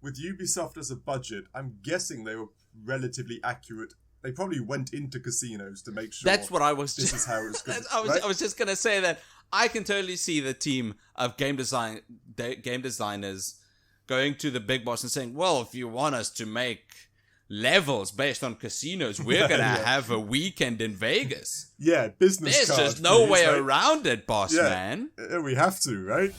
with Ubisoft as a budget, I'm guessing they were relatively accurate. They probably went into casinos to make sure. That's what I was. This is how it's going. I was just gonna say that I can totally see the team of game designers going to the big boss and saying, "Well, if you want us to make levels based on casinos, we're gonna have a weekend in Vegas." Yeah, business. There's cards, just no way right? around it, boss man. We have to, right?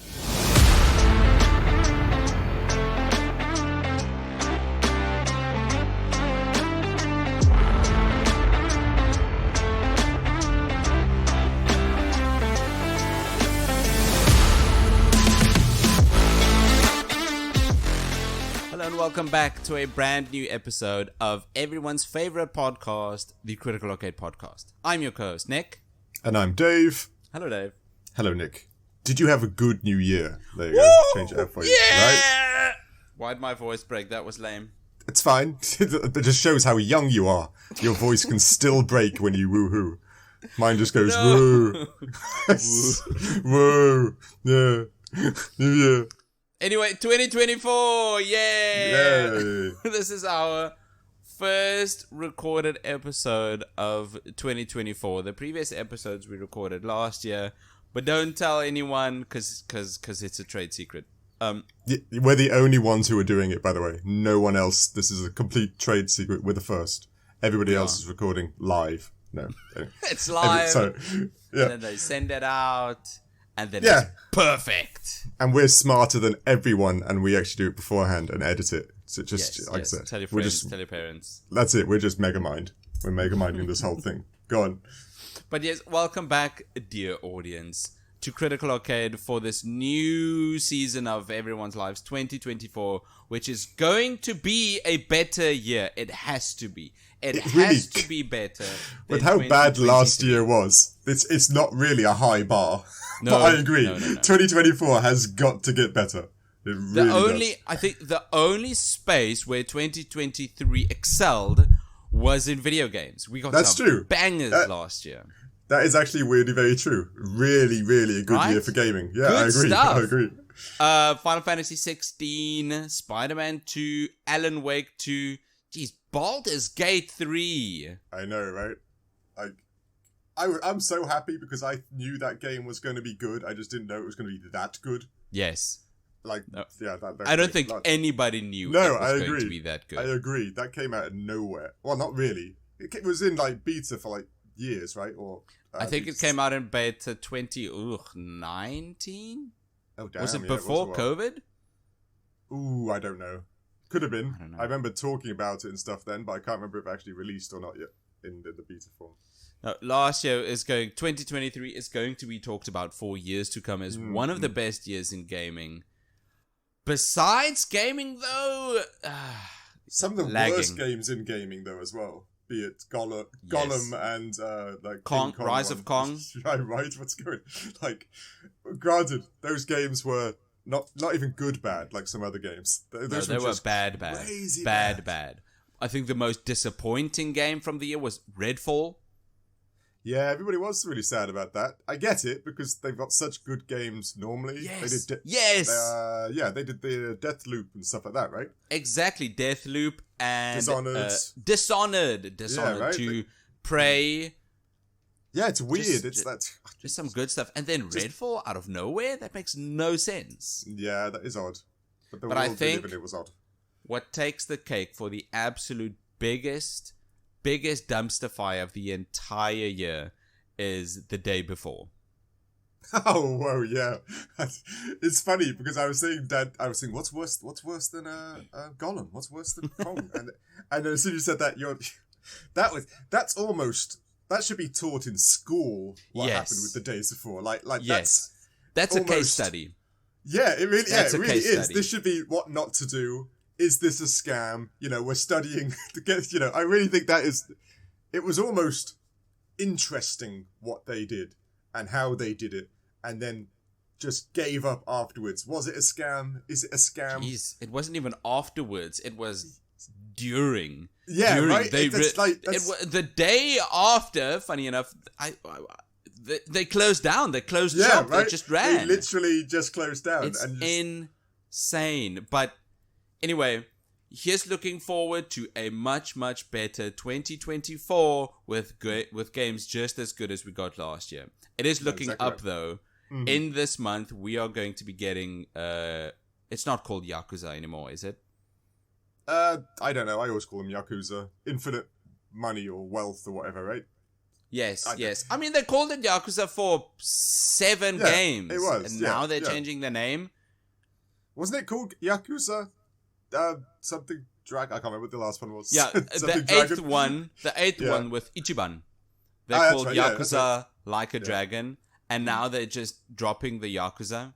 Welcome back to a brand new episode of everyone's favorite podcast, the Critical Arcade Podcast. I'm your co-host, Nick. And I'm Dave. Hello, Dave. Hello, Nick. Did you have a good new year? There you go. Change it up for you. Yeah! Right? Why'd my voice break? That was lame. It's fine. It just shows how young you are. Your voice can still break when you woohoo. Mine just goes woo. Woo. Yeah. New year. Anyway, 2024, yay! Yay! This is our first recorded episode of 2024. The previous episodes we recorded last year, but don't tell anyone because it's a trade secret. We're the only ones who are doing it, by the way. No one else. This is a complete trade secret. We're the first. Everybody else is recording live. No. It's live. Yeah. And then they send it out. And then it's perfect. And we're smarter than everyone, and we actually do it beforehand and edit it. So just, like I said, tell your friends, tell your parents. That's it. We're just Megamind. We're Megaminding this whole thing. Go on. But yes, welcome back, dear audience, to Critical Arcade for this new season of Everyone's Lives 2024, which is going to be a better year. It has to be. It has to be better. With how bad last year was, it's not really a high bar. No, but I agree. No. 2024 has got to get better. It really does. I think the only space where 2023 excelled was in video games. We got some bangers last year. That is actually weirdly very true. Really, really a good year for gaming. Yeah, good I agree. Stuff. I agree. Final Fantasy 16, Spider-Man 2, Alan Wake 2. Geez, Baldur's Gate 3. I know, right? I'm so happy because I knew that game was going to be good. I just didn't know it was going to be that good. Yes. I don't think anybody knew it was going to be that good. I agree. That came out of nowhere. Well, not really. It was in beta for years, right? Or I think it came out in beta 2019. Oh, damn. Was it before COVID? Ooh, I don't know. Could have been. I don't know. I remember talking about it and stuff then, but I can't remember if it actually released or not yet in the beta form. No, 2023 is going to be talked about for years to come as one of the best years in gaming. Besides gaming, though, some of the worst games in gaming, though, as well. Be it Gollum and Kong, Rise of Kong. Right, what's going? Granted, those games were not even good bad like some other games. They were bad. Crazy bad. I think the most disappointing game from the year was Redfall. Yeah, everybody was really sad about that. I get it, because they've got such good games normally. Yes. They did the Deathloop and stuff like that, right? Exactly, Deathloop and Dishonored. Dishonored 2, Prey. Yeah, it's weird. Just some good stuff. And then Redfall out of nowhere? That makes no sense. Yeah, that is odd. But I think it was odd. What takes the cake for the absolute biggest dumpster fire of the entire year is The Day Before. Oh, whoa, yeah. It's funny because I was saying what's worse than Gollum? What's worse than Kong? and as soon as you said that, that should be taught in school. What happened with The Days Before? That's a case study. Yeah, it really is. Study. This should be what not to do. Is this a scam? We're studying to get, I really think it was almost interesting what they did and how they did it, and then just gave up afterwards. Was it a scam? Is it a scam? Jeez, it wasn't even afterwards. It was during. Yeah, right? The day after, funny enough, they closed down. They closed shop. Right? They just ran. They literally just closed down. It's insane, but Anyway, here's looking forward to a much, much better 2024 with games just as good as we got last year. It is looking up, though. Mm-hmm. In this month, we are going to be getting... it's not called Yakuza anymore, is it? I don't know. I always call them Yakuza. Infinite money or wealth or whatever, right? Yes. I mean, they called it Yakuza for 7 games. It was. And now they're changing the name. Wasn't it called Yakuza? Something Dragon. I can't remember what the last one was. Yeah, the eighth one with Ichiban. They're called Yakuza Like a Dragon. And now they're just dropping the Yakuza.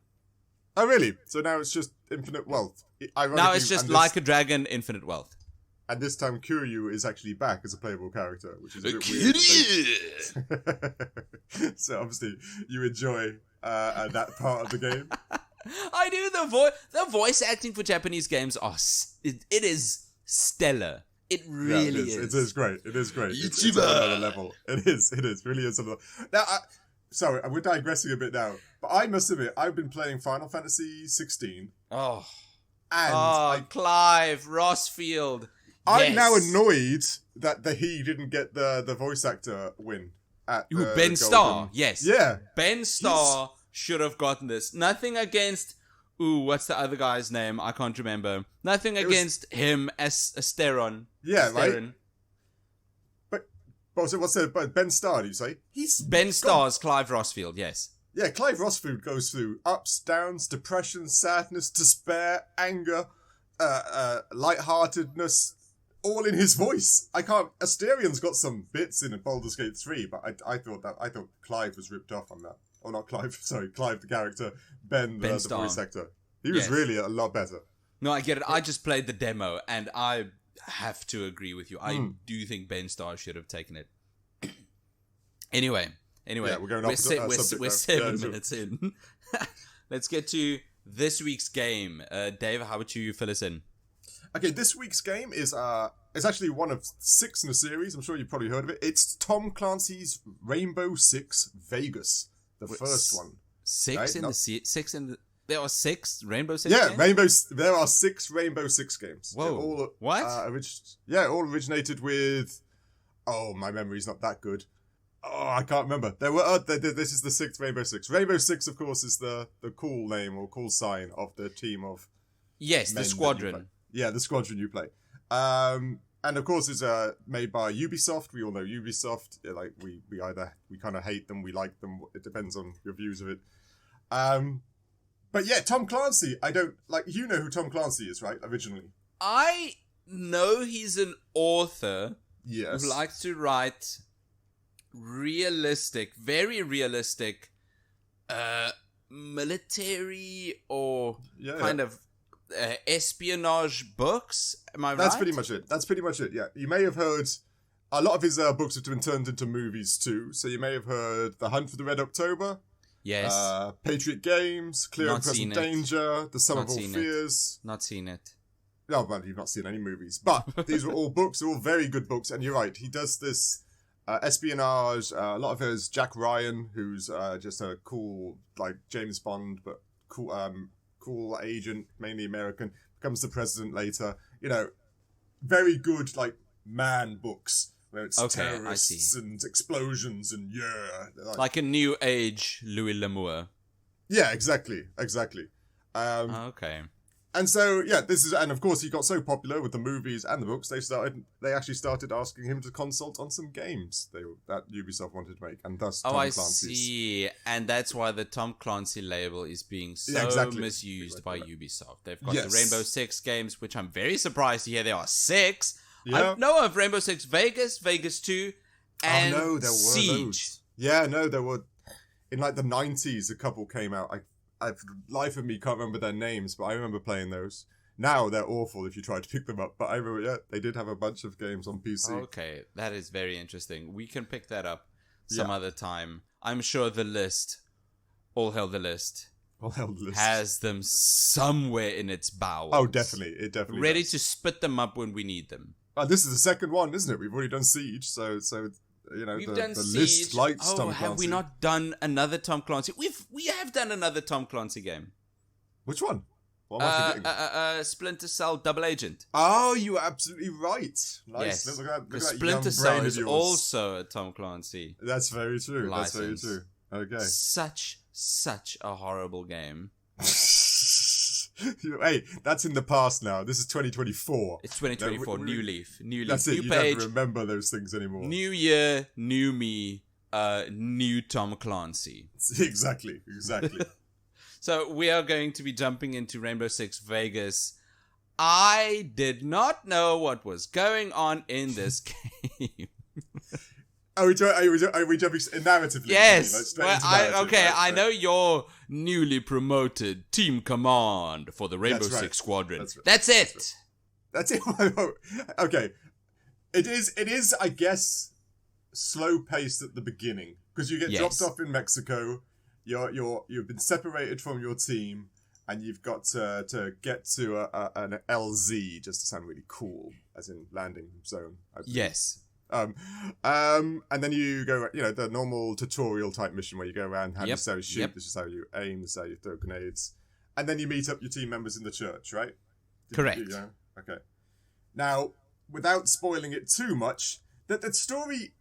Oh, really? So now it's just Infinite Wealth. Now it's just Like a Dragon, Infinite Wealth. And this time Kiryu is actually back as a playable character, which is a bit weird. So obviously you enjoy that part of the game. I do. The voice acting for Japanese games it is stellar. It really is. It is great. It's on another level. It is. Really is. Now, sorry, we're digressing a bit now, but I must admit, I've been playing Final Fantasy 16. Oh. And Clive Rossfield. I'm now annoyed that he didn't get the voice actor win. Ben Starr, yes. Yeah. Ben Starr should have gotten this. Nothing against... what's the other guy's name? I can't remember. Nothing against him as Asteron. Yeah, Asteron. Right? But Ben Starr, do you say? Ben Starr's Clive Rossfield, yes. Yeah, Clive Rossfield goes through ups, downs, depression, sadness, despair, anger, lightheartedness, all in his voice. Asterian's got some bits in Baldur's Gate 3, but I thought Clive was ripped off on that. Oh, not Clive, sorry, Clive the character, Ben the voice actor. He was really a lot better. No, I get it. I just played the demo, and I have to agree with you. I do think Ben Starr should have taken it. Anyway, we're 7 minutes in. Let's get to this week's game. Dave, how about you fill us in? Okay, this week's game is actually one of 6 in the series. I'm sure you've probably heard of it. It's Tom Clancy's Rainbow Six Vegas, the first one. 6 in the there are 6 Rainbow Six games? There are 6 Rainbow Six games. Whoa. What? All originated with... Oh, my memory's not that good. Oh, I can't remember. This is the 6th Rainbow Six. Rainbow Six, of course, is the cool name or cool sign of the team of... Yes, the squadron. Yeah, the squadron you play. And of course, it's made by Ubisoft. We all know Ubisoft. Like we kind of hate them. We like them. It depends on your views of it. But yeah, Tom Clancy. I don't like. You know who Tom Clancy is, right? Originally, I know he's an author. Yes, who likes to write realistic, very realistic, military or kind of espionage books. Am I right? That's pretty much it. Yeah, you may have heard a lot of his books have been turned into movies too. So you may have heard The Hunt for the Red October. Yes. Patriot Games, Clear and Present Danger, The Sum of All Fears. Not seen it. No, well, you've not seen any movies. But these were all books. They're all very good books. And you're right. He does this espionage. A lot of it is Jack Ryan, who's just a cool, like James Bond, but cool agent, mainly American. Becomes the president later. You know, very good, like, man books. Where it's terrorists and explosions and like a new age Louis L'Amour. Yeah, exactly. Okay. And so and of course he got so popular with the movies and the books they actually started asking him to consult on some games that Ubisoft wanted to make, and thus Tom Clancy's. See, and that's why the Tom Clancy label is being so misused by Ubisoft. They've got the Rainbow Six games, which I'm very surprised to hear there are 6. Yeah. I know of Rainbow Six Vegas, Vegas 2, and there were Siege. Those. Yeah, no, there were... In, like, the 90s, a couple came out. I life of me, can't remember their names, but I remember playing those. Now, they're awful if you try to pick them up. But I remember, they did have a bunch of games on PC. Okay, that is very interesting. We can pick that up some other time. I'm sure the list, All Hell the List, has them somewhere in its bowels. Oh, definitely. It definitely ready to spit them up when we need them. This is the second one, isn't it? We've already done Siege, so you know, the list likes Tom Clancy. Have we not done another Tom Clancy? We have done another Tom Clancy game. Which one? What am I forgetting? Splinter Cell Double Agent. Oh, you are absolutely right. Nice. Yes. Look at that Splinter young Cell brain of is yours. also a Tom Clancy That's very true. license. That's very true. Okay. Such a horrible game. Hey, that's in the past now. This is 2024. It's 2024. New leaf. That's it. New You page. never remember those things anymore. New year. New me. New Tom Clancy. Exactly. So we are going to be jumping into Rainbow Six Vegas. I did not know what was going on in this game. Are we jumping narratively? Yes. Like, I know you're newly promoted Team Command for the Rainbow Six Squadron. That's it. That's it. Okay. It is, I guess, slow paced at the beginning because you get dropped off in Mexico. You've been separated from your team, and you've got to get to an LZ just to sound really cool, as in landing zone. Yes. And then you go, the normal tutorial type mission where you go around, how this is how you shoot, this is how you aim, this is how you throw grenades, and then you meet up your team members in the church, right? Correct. Okay. Now, without spoiling it too much, that story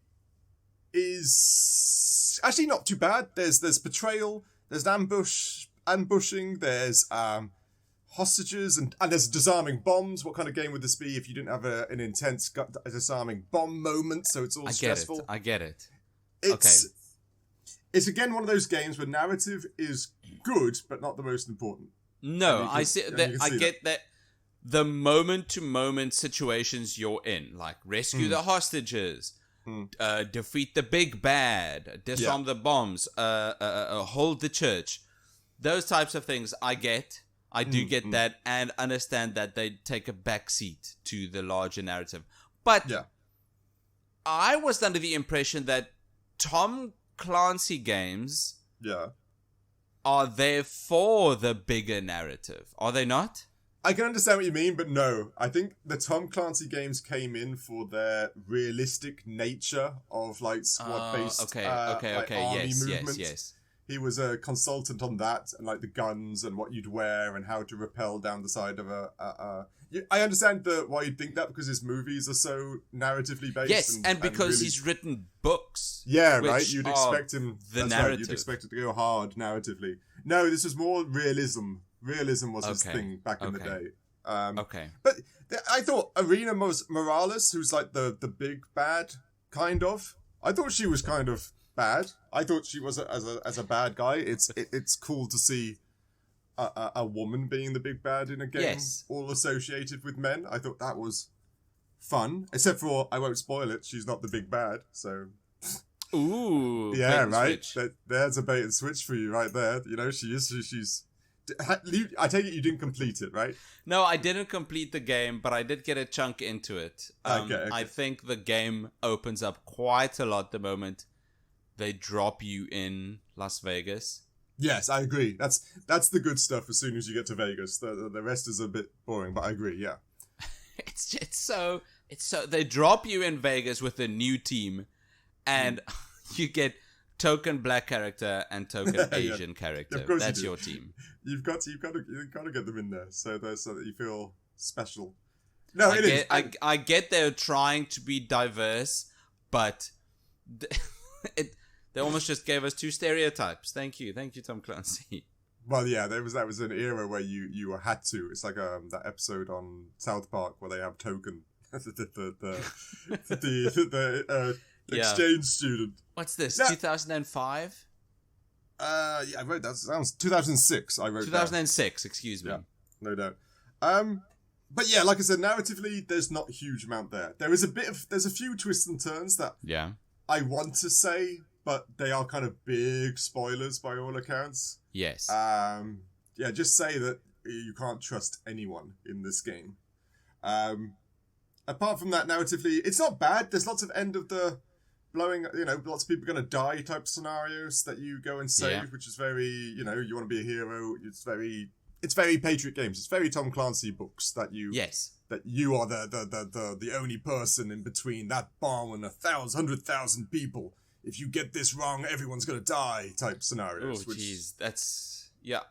is actually not too bad. There's betrayal, there's ambushing, there's hostages, and there's disarming bombs. What kind of game would this be if you didn't have an intense disarming bomb moment? So it's all stressful. I get it. It's again one of those games where narrative is good, but not the most important. No, I get that. The moment-to-moment situations you're in, like rescue the hostages, defeat the big bad, disarm the bombs, hold the church, those types of things, I get. I do get that and understand that they take a backseat to the larger narrative. But I was under the impression that Tom Clancy games are there for the bigger narrative. Are they not? I can understand what you mean, but no. I think the Tom Clancy games came in for their realistic nature of like squad-based army movement. Yes. He was a consultant on that, and like the guns and what you'd wear and how to rappel down the side of I understand why you'd think that because his movies are so narratively based. Yes, and because really, he's written books. Yeah, right. You'd expect him. The narrative. Right, you'd expect it to go hard narratively. No, this was more realism. Realism was his thing back in the day. But I thought Arena Morales, who's like the big bad, kind of. I thought she was kind of bad. I thought she was as a bad guy. It's cool to see a woman being the big bad in a game, all associated with men. I thought that was fun, except for I won't spoil it. She's not the big bad, so. Ooh, yeah, right. There's a bait and switch for you right there. You know, she's. I take it you didn't complete it, right? No, I didn't complete the game, but I did get a chunk into it. Okay. I think the game opens up quite a lot the moment they drop you in Las Vegas. Yes, I agree. That's the good stuff as soon as you get to Vegas. The rest is a bit boring, but I agree, yeah. It's so they drop you in Vegas with a new team and you get token black character and token Asian character. Of course that's your team. You've got to get them in there so that you feel special. No, I get they're trying to be diverse, but they almost just gave us two stereotypes. Thank you, Tom Clancy. Well, yeah, that was an era where you had to. It's like that episode on South Park where they have Token, the exchange student. What's this? 2005. I wrote that. Sounds 2006. I wrote 2006. Excuse me. Yeah, no doubt. But yeah, like I said, narratively, there's not a huge amount there. There's a few twists and turns that I want to say, but they are kind of big spoilers by all accounts. Yes. Just say that you can't trust anyone in this game. Apart from that, narratively, it's not bad. There's lots of end of the blowing, lots of people are going to die type scenarios that you go and save, which is very, you want to be a hero. It's very Patriot Games. It's very Tom Clancy books that you are the only person in between that bomb and 100,000 people. If you get this wrong, everyone's going to die type scenarios. Oh, jeez. That's... Yeah.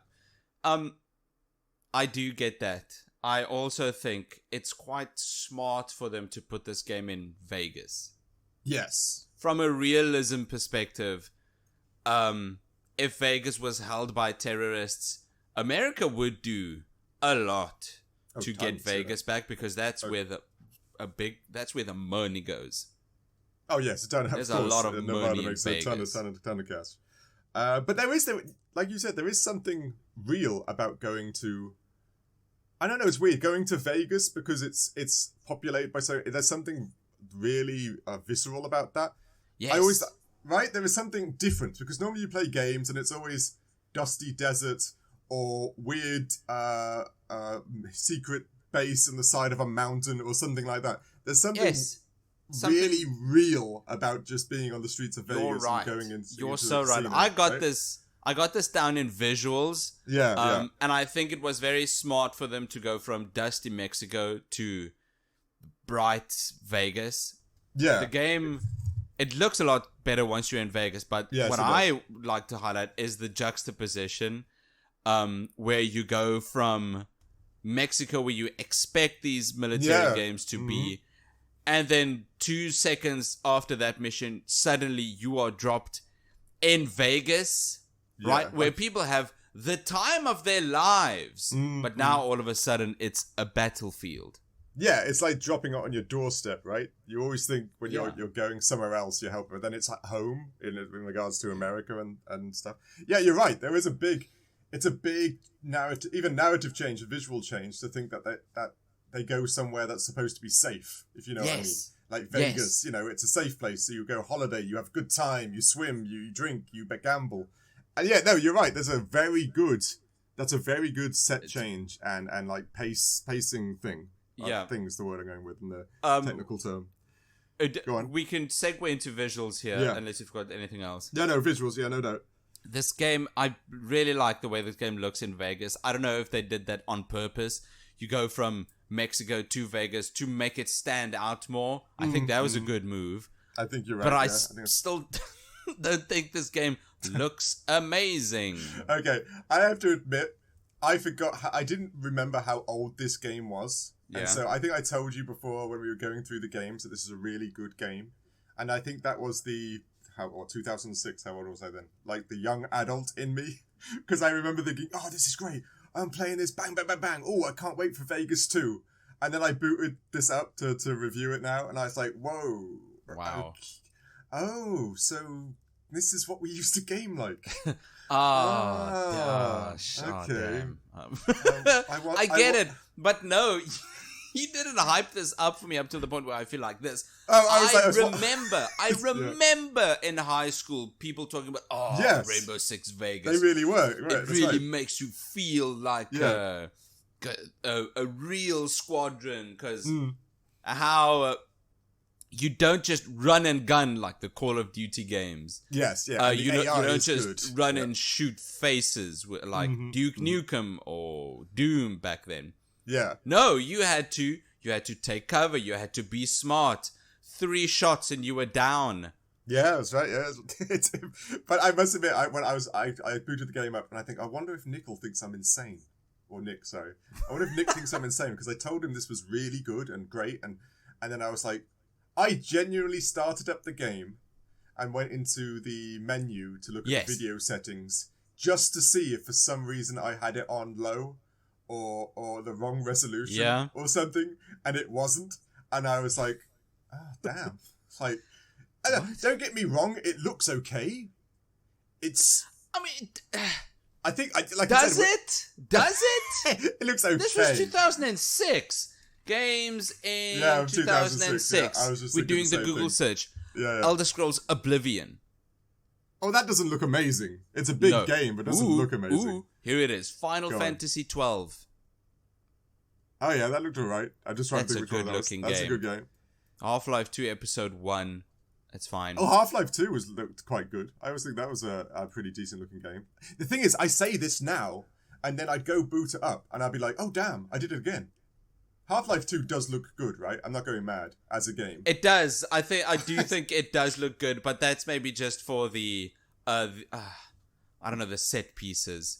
I do get that. I also think it's quite smart for them to put this game in Vegas. Yes. From a realism perspective, if Vegas was held by terrorists, America would do a lot to get Vegas back, because that's where the money goes. Oh yes, there's a lot of money in Vegas. Ton of cash. But there is, like you said, there is something real about going to. I don't know. It's weird going to Vegas because it's populated by there's something really visceral about that. Yes. I always there is something different because normally you play games and it's always dusty desert or weird secret base on the side of a mountain or something like that. There's something really real about just being on the streets of Vegas. You're right. And going You're so right. I got this down in visuals. Yeah. And I think it was very smart for them to go from dusty Mexico to bright Vegas. Yeah. The game, it looks a lot better once you're in Vegas, but what I like to highlight is the juxtaposition, where you go from Mexico, where you expect these military games to be, and then 2 seconds after that mission, suddenly you are dropped in Vegas, right? Where people have the time of their lives, but now all of a sudden it's a battlefield. Yeah, it's like dropping it on your doorstep, right? You always think when you're going somewhere else, you're helping, but then it's at home in regards to America and stuff. Yeah, you're right. There is a big narrative change, a visual change to think that they go somewhere that's supposed to be safe, if you know what I mean. Like Vegas, it's a safe place. So you go holiday, you have a good time, you swim, you drink, you gamble. And yeah, no, you're right. That's a very good set change and like pacing thing. Thing's the word I'm going with in the technical term. Go on. We can segue into visuals here, unless you've got anything else. No, visuals, no doubt. This game, I really like the way this game looks in Vegas. I don't know if they did that on purpose. You go from Mexico to Vegas to make it stand out more. I think that was a good move. I think you're right. But I still don't think this game looks amazing. Okay, I have to admit, I didn't remember how old this game was. And so I think I told you before when we were going through the games that this is a really good game. And I think that was 2006, how old was I then? Like the young adult in me. Because I remember thinking, oh, this is great. I'm playing this, bang, bang, bang, bang. Oh, I can't wait for Vegas 2. And then I booted this up to review it now. And I was like, whoa. Wow. Oh, so this is what we used to game like. Gosh. Okay. I get it. But no, you didn't hype this up for me up to the point where I feel like this. I remember in high school people talking about, Rainbow Six Vegas. They really were. Right, it really makes you feel like a real squadron, because how you don't just run and gun like the Call of Duty games. Yes, yeah. You don't just run and shoot faces like Duke Nukem or Doom back then. Yeah. No, you had to take cover. You had to be smart. 3 shots and you were down. Yeah, that's right. Yeah, but I must admit, I booted the game up and I think, I wonder if Nick thinks I'm insane. Or Nick, sorry. I wonder if Nick thinks I'm insane, because I told him this was really good and great, and then I was like, I genuinely started up the game and went into the menu to look at the video settings just to see if for some reason I had it on low or the wrong resolution or something, and it wasn't. And I was like, oh, damn. Like, don't get me wrong, it looks okay. I think, Does it? It looks okay. This was 2006. Games in 2006. We're doing the Google search. Elder Scrolls Oblivion. Oh, that doesn't look amazing. It's a big game, but it doesn't look amazing. Here it is. Final Fantasy 12. Oh yeah, that looked alright. I just tried to think which one that was. That's a good game. Half-Life 2 Episode 1. That's fine. Oh, Half-Life 2 looked quite good. I always think that was a pretty decent looking game. The thing is, I say this now, and then I'd go boot it up, and I'd be like, oh damn, I did it again. Half-Life 2 does look good, right? I'm not going mad as a game. It does. I do think it does look good, but that's maybe just for the I don't know, the set pieces.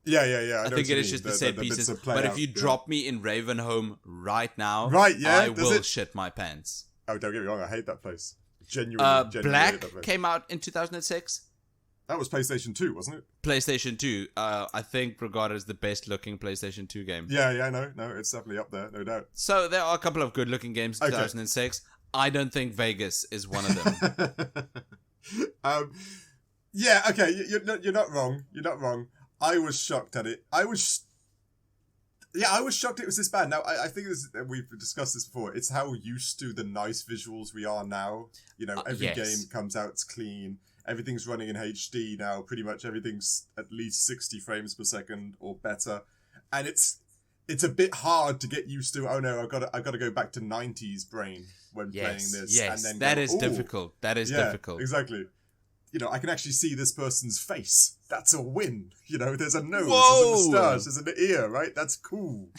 Yeah. I think it is just the set pieces. But if you drop me in Ravenholm right now, I will shit my pants. Oh, don't get me wrong, I hate that place. Genuinely Black hate that place. came out in 2006. That was PlayStation 2, wasn't it? PlayStation 2. I think regarded as the best looking PlayStation 2 game. Yeah, no, it's definitely up there, no doubt. So there are a couple of good looking games in 2006. I don't think Vegas is one of them. Yeah, okay, you're not wrong. You're not wrong. I was shocked at it. I was shocked it was this bad. Now, I think we've discussed this before. It's how used to the nice visuals we are now. You know, every game comes out, it's clean. Everything's running in HD now. Pretty much everything's at least 60 frames per second or better. And it's a bit hard to get used to. Oh no, I've got to go back to 90s brain when playing this. Yes, and then that is difficult. That is difficult. Exactly. You know, I can actually see this person's face. That's a win. You know, there's a nose, Whoa! there's a moustache, there's an ear, right? That's cool.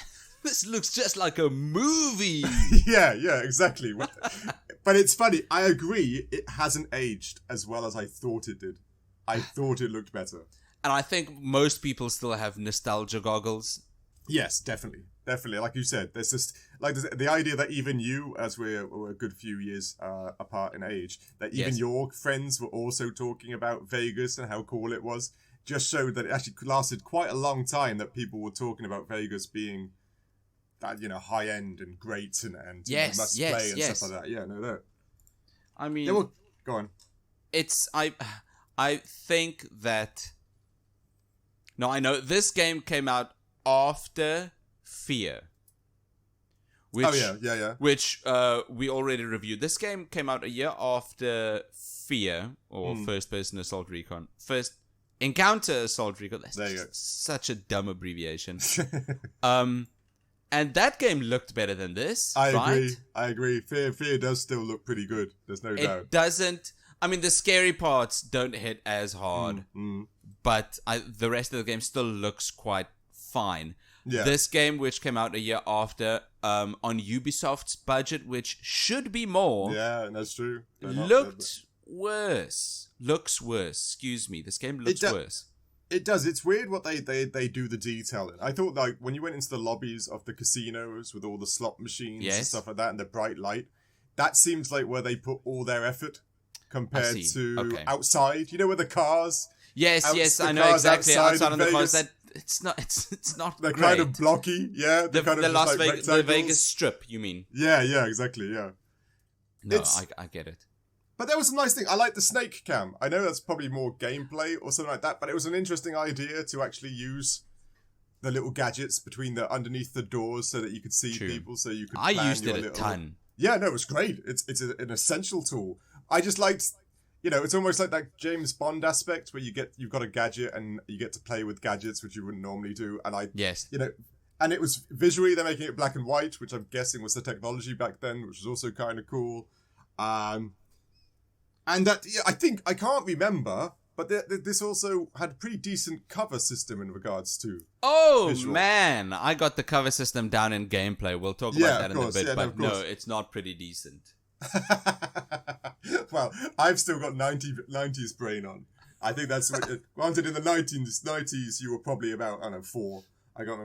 This looks just like a movie. Yeah, exactly. But it's funny. I agree. It hasn't aged as well as I thought it did. I thought it looked better. And I think most people still have nostalgia goggles. Yes, definitely. Like you said, there's just like the idea that even you, as we're a good few years apart in age, that even your friends were also talking about Vegas and how cool it was, just showed that it actually lasted quite a long time that people were talking about Vegas being that, you know, high end and great and must play and stuff like that. Yeah, no. I mean, go on. It's I think that I know this game came out after Fear. Which, Which we already reviewed. This game came out a year after Fear, or First Person Assault Recon. First Encounter Assault Recon. That's such a dumb abbreviation. And that game looked better than this. I agree. Fear does still look pretty good. There's no doubt. It doesn't. I mean, the scary parts don't hit as hard, but the rest of the game still looks quite fine. Yeah. This game, which came out a year after, on Ubisoft's budget, which should be more. Yeah, that's true. Looks worse. Excuse me. This game looks worse. It does. It's weird what they do the detail in. I thought, like, when you went into the lobbies of the casinos with all the slot machines and stuff like that and the bright light, that seems like where they put all their effort compared to outside. You know, where the cars... Yes, I know exactly. Outside on the cars, it's not They're great. Kind of blocky, yeah. The Las Vegas, the Vegas Strip, you mean? Yeah, exactly, yeah. No, I get it. But there was some nice thing. I like the snake cam. I know that's probably more gameplay or something like that, but it was an interesting idea to actually use the little gadgets underneath the doors so that you could see people, so you could plan I used it a ton. Yeah, no, it was great. It's an essential tool. I just liked, you know, it's almost like that James Bond aspect where you've got a gadget and you get to play with gadgets, which you wouldn't normally do. And you know, and it was visually, they're making it black and white, which I'm guessing was the technology back then, which was also kind of cool. And that, I can't remember, but this also had a pretty decent cover system in regards to visual. Man, I got the cover system down in gameplay. We'll talk about that in a bit, but no, it's not pretty decent. Well, I've still got 90s brain on. I think that's what, granted in the 90s you were probably about, I don't know, 4. I can't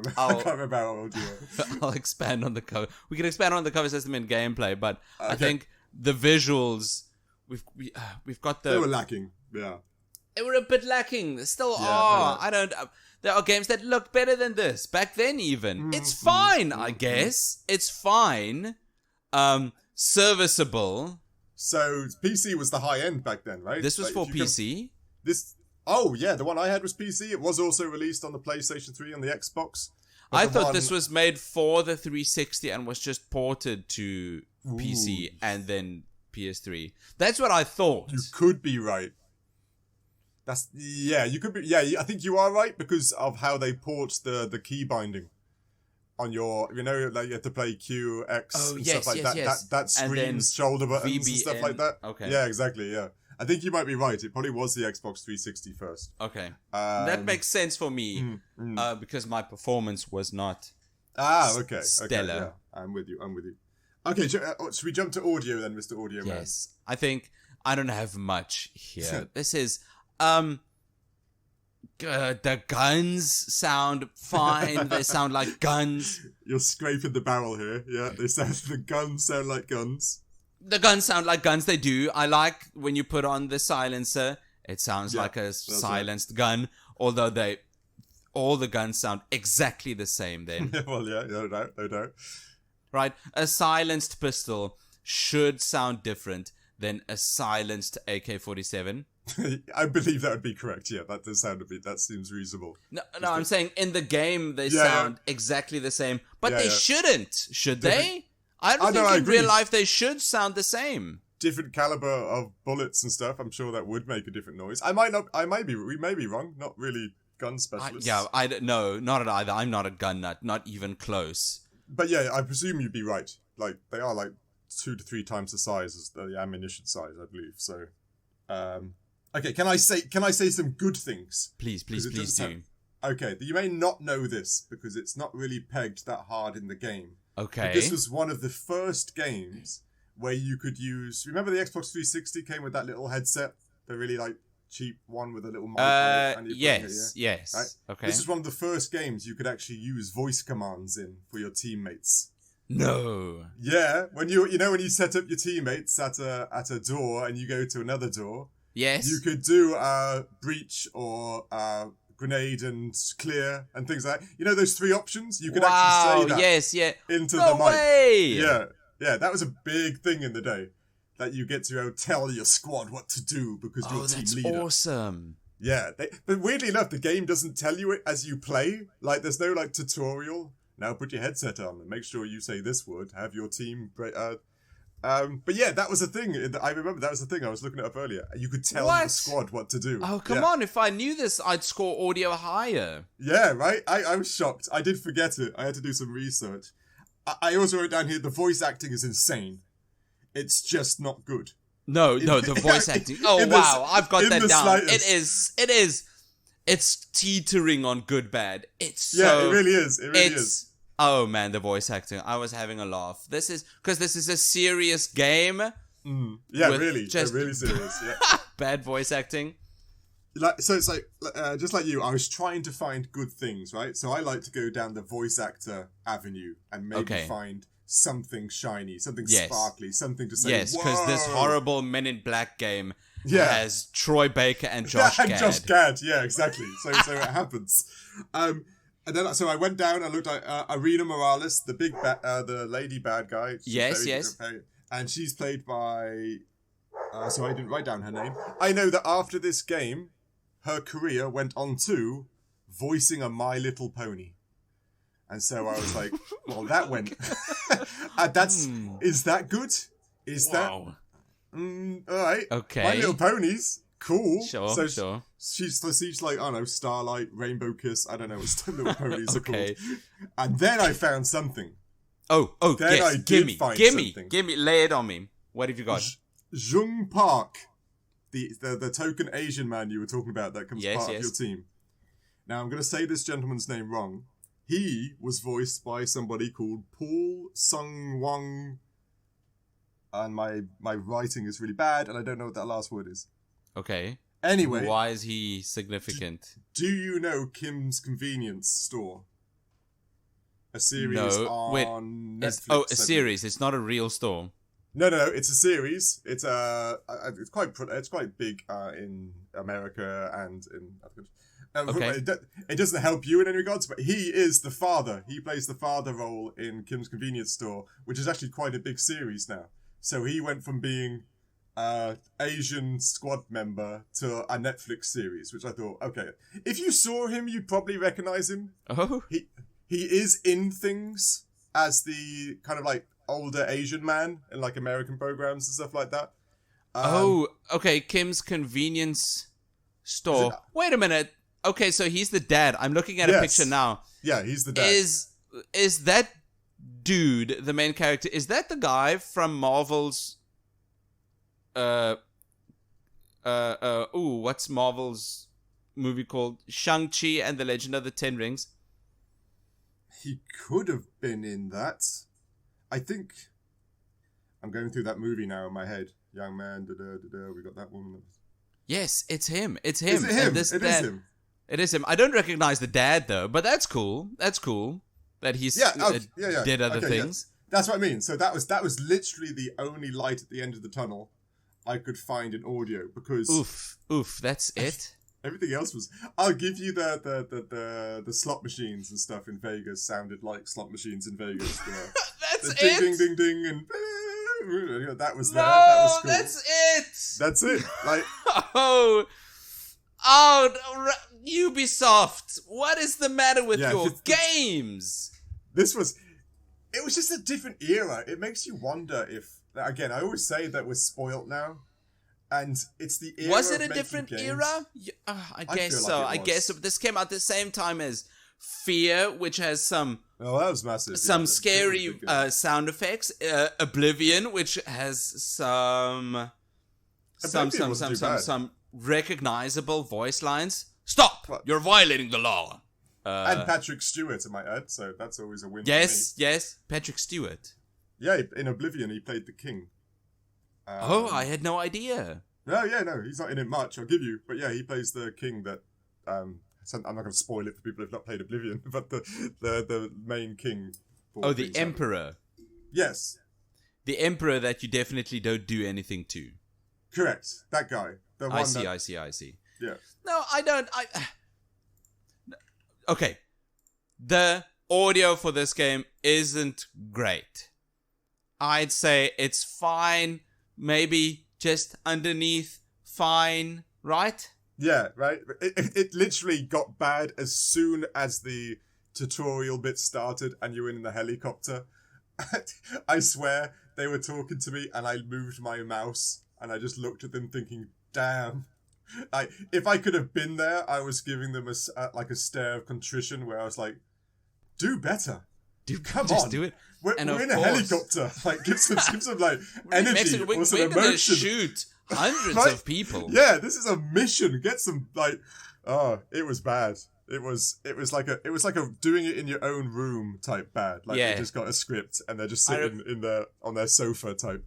remember how old you were. I'll expand on the cover. We can expand on the cover system in gameplay, but I think the visuals, we've got the... They were lacking, yeah. They were a bit lacking. They still are. I don't... There are games that look better than this. Back then, even. It's fine, I guess. It's fine. Serviceable. So, PC was the high end back then, right? This was for PC? The one I had was PC. It was also released on the PlayStation 3 and the Xbox. I thought this was made for the 360 and was just ported to PC and then PS3. That's what I thought. You could be right. You could be. Yeah, I think you are right because of how they port the key binding on your, you know, like you have to play Q, X, and stuff like that. Yes. That screams shoulder buttons and stuff like that. Okay. Yeah, exactly. Yeah, I think you might be right. It probably was the Xbox 360 first. Okay, that makes sense for me because my performance was not. Okay. Stellar. Yeah. I'm with you. Okay, should we jump to audio then, Mr. Audio Man? Yes, I think I don't have much here. This is The guns sound fine. They sound like guns. You're scraping the barrel here. Yeah, the guns sound like guns. The guns sound like guns. They do. I like when you put on the silencer. It sounds like a silenced gun. Although all the guns sound exactly the same. Then. Well, yeah, no doubt. Right, a silenced pistol should sound different than a silenced AK-47. I believe that would be correct. Yeah, that does sound that seems reasonable. No, I'm saying in the game they sound exactly the same, but they shouldn't, should they? I don't think in real life they should sound the same. Different caliber of bullets and stuff. I'm sure that would make a different noise. We may be wrong. Not really gun specialists. No, not at either. I'm not a gun nut, not even close. But yeah, I presume you'd be right. Like they are like 2 to 3 times the size as the ammunition size, I believe. So, okay. Can I say some good things? Please do. Okay, you may not know this because it's not really pegged that hard in the game. Okay. But this was one of the first games where you could use. Remember the Xbox 360 came with that little headset, the really like cheap one with a little microphone. Yes. Right? Okay. This is one of the first games you could actually use voice commands in for your teammates. No. Yeah, when you set up your teammates at a door and you go to another door. Yes. You could do breach or grenade and clear and things like that. You know those 3 options? You could actually say that into the mic. Way. Yeah, that was a big thing in the day. That you get to tell your squad what to do because you're team leader. That's awesome. Yeah, but weirdly enough, the game doesn't tell you it as you play. Like, there's no tutorial. Now put your headset on and make sure you say this word. Have your team. But yeah, that was a thing. I remember that was the thing. I was looking it up earlier. You could tell your squad what to do. Oh, come on. If I knew this, I'd score audio higher. Yeah, right? I was shocked. I did forget it. I had to do some research. I also wrote down here, the voice acting is insane. It's just not good. No, the voice acting. Oh, wow. I've got that down. Slightest. It is. It's teetering on good bad. It really is. It really is. Oh man, the voice acting. I was having a laugh. This is a serious game. Yeah, really. Just really serious. Yeah. Bad voice acting. So it's like, just like you, I was trying to find good things, right? So I like to go down the voice actor avenue and maybe find something shiny, something sparkly, something to say. Yes, because this horrible Men in Black game has Troy Baker and Josh Gad. Josh Gad, yeah, exactly. So it happens. And then, so I went down and looked at Irina Morales, the the lady bad guy. Yes. And she's played by. So I didn't write down her name. I know that after this game, her career went on to voicing a My Little Pony. And so I was like, well, that went. Is that good? Is that? All right. Okay. My Little Ponies. Cool. Sure. She's like, I don't know, Starlight, Rainbow Kiss. I don't know what Little Ponies are called. And then I found something. Give me, lay it on me. What have you got? Jung Park, the token Asian man you were talking about that comes part of your team. Now I'm going to say this gentleman's name wrong. He was voiced by somebody called Paul Sung-wang. And my writing is really bad, and I don't know what that last word is. Okay. Anyway. Why is he significant? Do you know Kim's Convenience Store? A series on Netflix. A series. It's not a real store. No, it's a series. It's quite big in America and in other countries. It doesn't help you in any regards, but he is the father. He plays the father role in Kim's Convenience Store, which is actually quite a big series now. So he went from being Asian squad member to a Netflix series, which I thought, okay, if you saw him, you'd probably recognize him. Oh, he is in things as the kind of like older Asian man in like American programs and stuff like that. Okay. Kim's Convenience Store. Wait a minute. Okay, so he's the dad. I'm looking at a picture now. Yeah, he's the dad. Is that dude, the main character, is that the guy from Marvel's what's Marvel's movie called? Shang-Chi and the Legend of the Ten Rings? He could have been in that. I think I'm going through that movie now in my head. Young man, we got that one. Yes, it's him. It's him. Is it him? Is him. It is him. I don't recognize the dad though, but that's cool. That's cool that he's did other things. Yeah. That's what I mean. So that was literally the only light at the end of the tunnel I could find in audio, because oof, that's it. Everything else was. I'll give you the slot machines and stuff in Vegas sounded like slot machines in Vegas. That's the it. Ding ding ding and that was there. No, that was cool. That's it. That's it. Like Ubisoft. What is the matter with your games? It was just a different era. It makes you wonder if, again, I always say that we're spoiled now. And it's the era. Was it a different era? I guess so. Like I guess so. This came out at the same time as Fear, which has some. Oh, that was massive. Some scary sound effects. Oblivion, which has some recognizable voice lines. Stop! What? You're violating the law. And Patrick Stewart, I might add. So that's always a win. Yes, yes, Patrick Stewart. Yeah, in Oblivion, he played the king. I had no idea. No, he's not in it much, I'll give you. But yeah, he plays the king that, I'm not going to spoil it for people who've not played Oblivion, but the main king. The Emperor. Yes. The Emperor that you definitely don't do anything to. Correct. That guy. I see. Yeah. No, I don't. Okay. The audio for this game isn't great. I'd say it's fine. Maybe just underneath fine, right? Yeah, right. It literally got bad as soon as the tutorial bit started and you were in the helicopter. I swear they were talking to me and I moved my mouse and I just looked at them thinking, damn. If I could have been there, I was giving them a stare of contrition where I was like, do better. Come on. Do it. We're in a helicopter. Like, give some like energy or some emotion. We're gonna shoot hundreds of people. Yeah, this is a mission. Get some it was bad. It was like a doing it in your own room type bad. Like you just got a script and they're just sitting on their sofa type.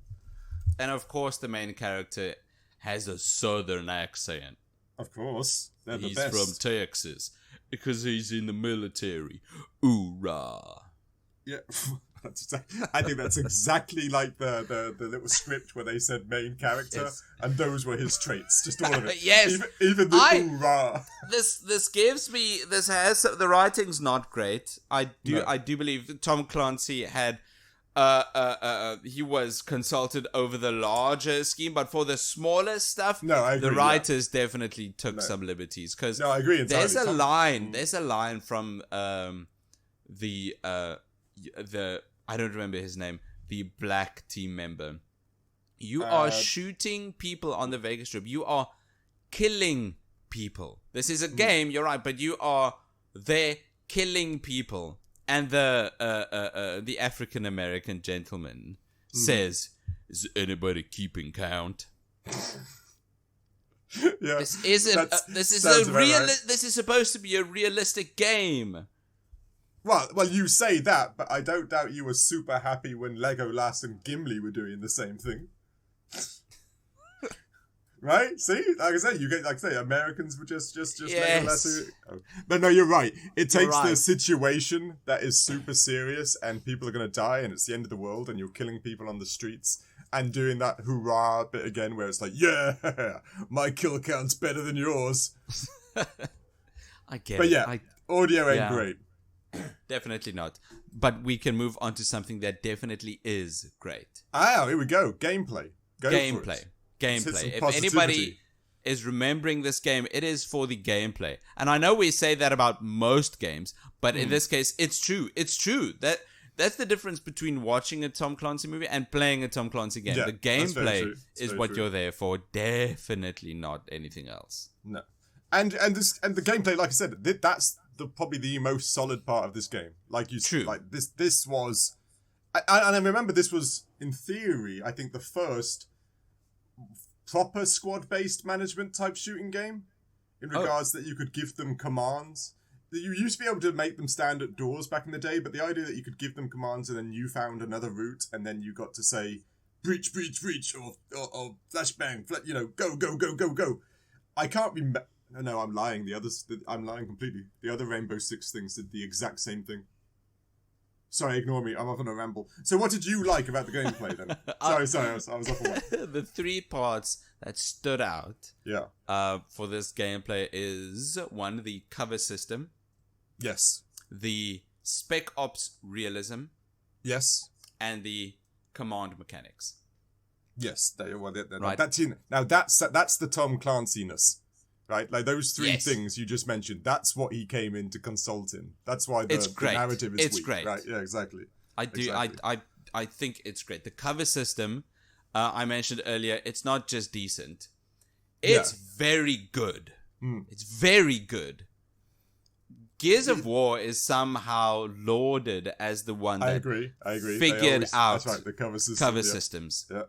And of course, the main character has a southern accent. Of course, they're the he's best. From Texas because he's in the military. Hoorah! Yeah. I think that's exactly like the little script where they said main character, and those were his traits, just all of it. Yes, even the hoorah. This gives me the writing's not great. I do believe Tom Clancy had he was consulted over the larger scheme, but for the smaller stuff, I agree, the writers definitely took some liberties. Because I agree entirely. There's a line from the I don't remember his name, the black team member. You are shooting people on the Vegas Strip. You are killing people. This is a game, you're right, but you are there killing people. And the African American gentleman says, "Is anybody keeping count?" Yeah, this is supposed to be a realistic game. Well, you say that, but I don't doubt you were super happy when Legolas and Gimli were doing the same thing. Right? See? Like I say, Americans were just Legolas. But no, you're right. It takes the situation that is super serious and people are going to die and it's the end of the world and you're killing people on the streets and doing that hurrah bit again where it's like, yeah, my kill count's better than yours. I get it. But yeah, audio ain't great. Definitely not. But we can move on to something that definitely is great. Here we go. Gameplay. Gameplay. If anybody is remembering this game, it is for the gameplay. And I know we say that about most games, but in this case, it's true. It's true. That's the difference between watching a Tom Clancy movie and playing a Tom Clancy game. Yeah, the gameplay is what you're there for. Definitely not anything else. No. And the gameplay, like I said, that's probably the most solid part of this game. Like you said, like this was, and I remember this was in theory, I think the first proper squad-based management type shooting game in regards that you could give them commands. You used to be able to make them stand at doors back in the day, but the idea that you could give them commands and then you found another route and then you got to say breach or flashbang, go. I can't No, I'm lying. I'm lying completely. The other Rainbow Six things did the exact same thing. Sorry, ignore me. I'm off on a ramble. So what did you like about the gameplay then? Sorry, I was off on one. The three parts that stood out for this gameplay is, one, the cover system. Yes. The Spec Ops realism. Yes. And the command mechanics. Yes. Right. That's the Tom Clancy-ness. Right, like those three things you just mentioned. That's what he came in to consult in. That's why the narrative is weak. Great. Right? Yeah, exactly. I think it's great. The cover system I mentioned earlier. It's not just decent. It's very good. It's very good. Gears of War is somehow lauded as the one that I agree. figured out that's right, the cover systems. Yeah.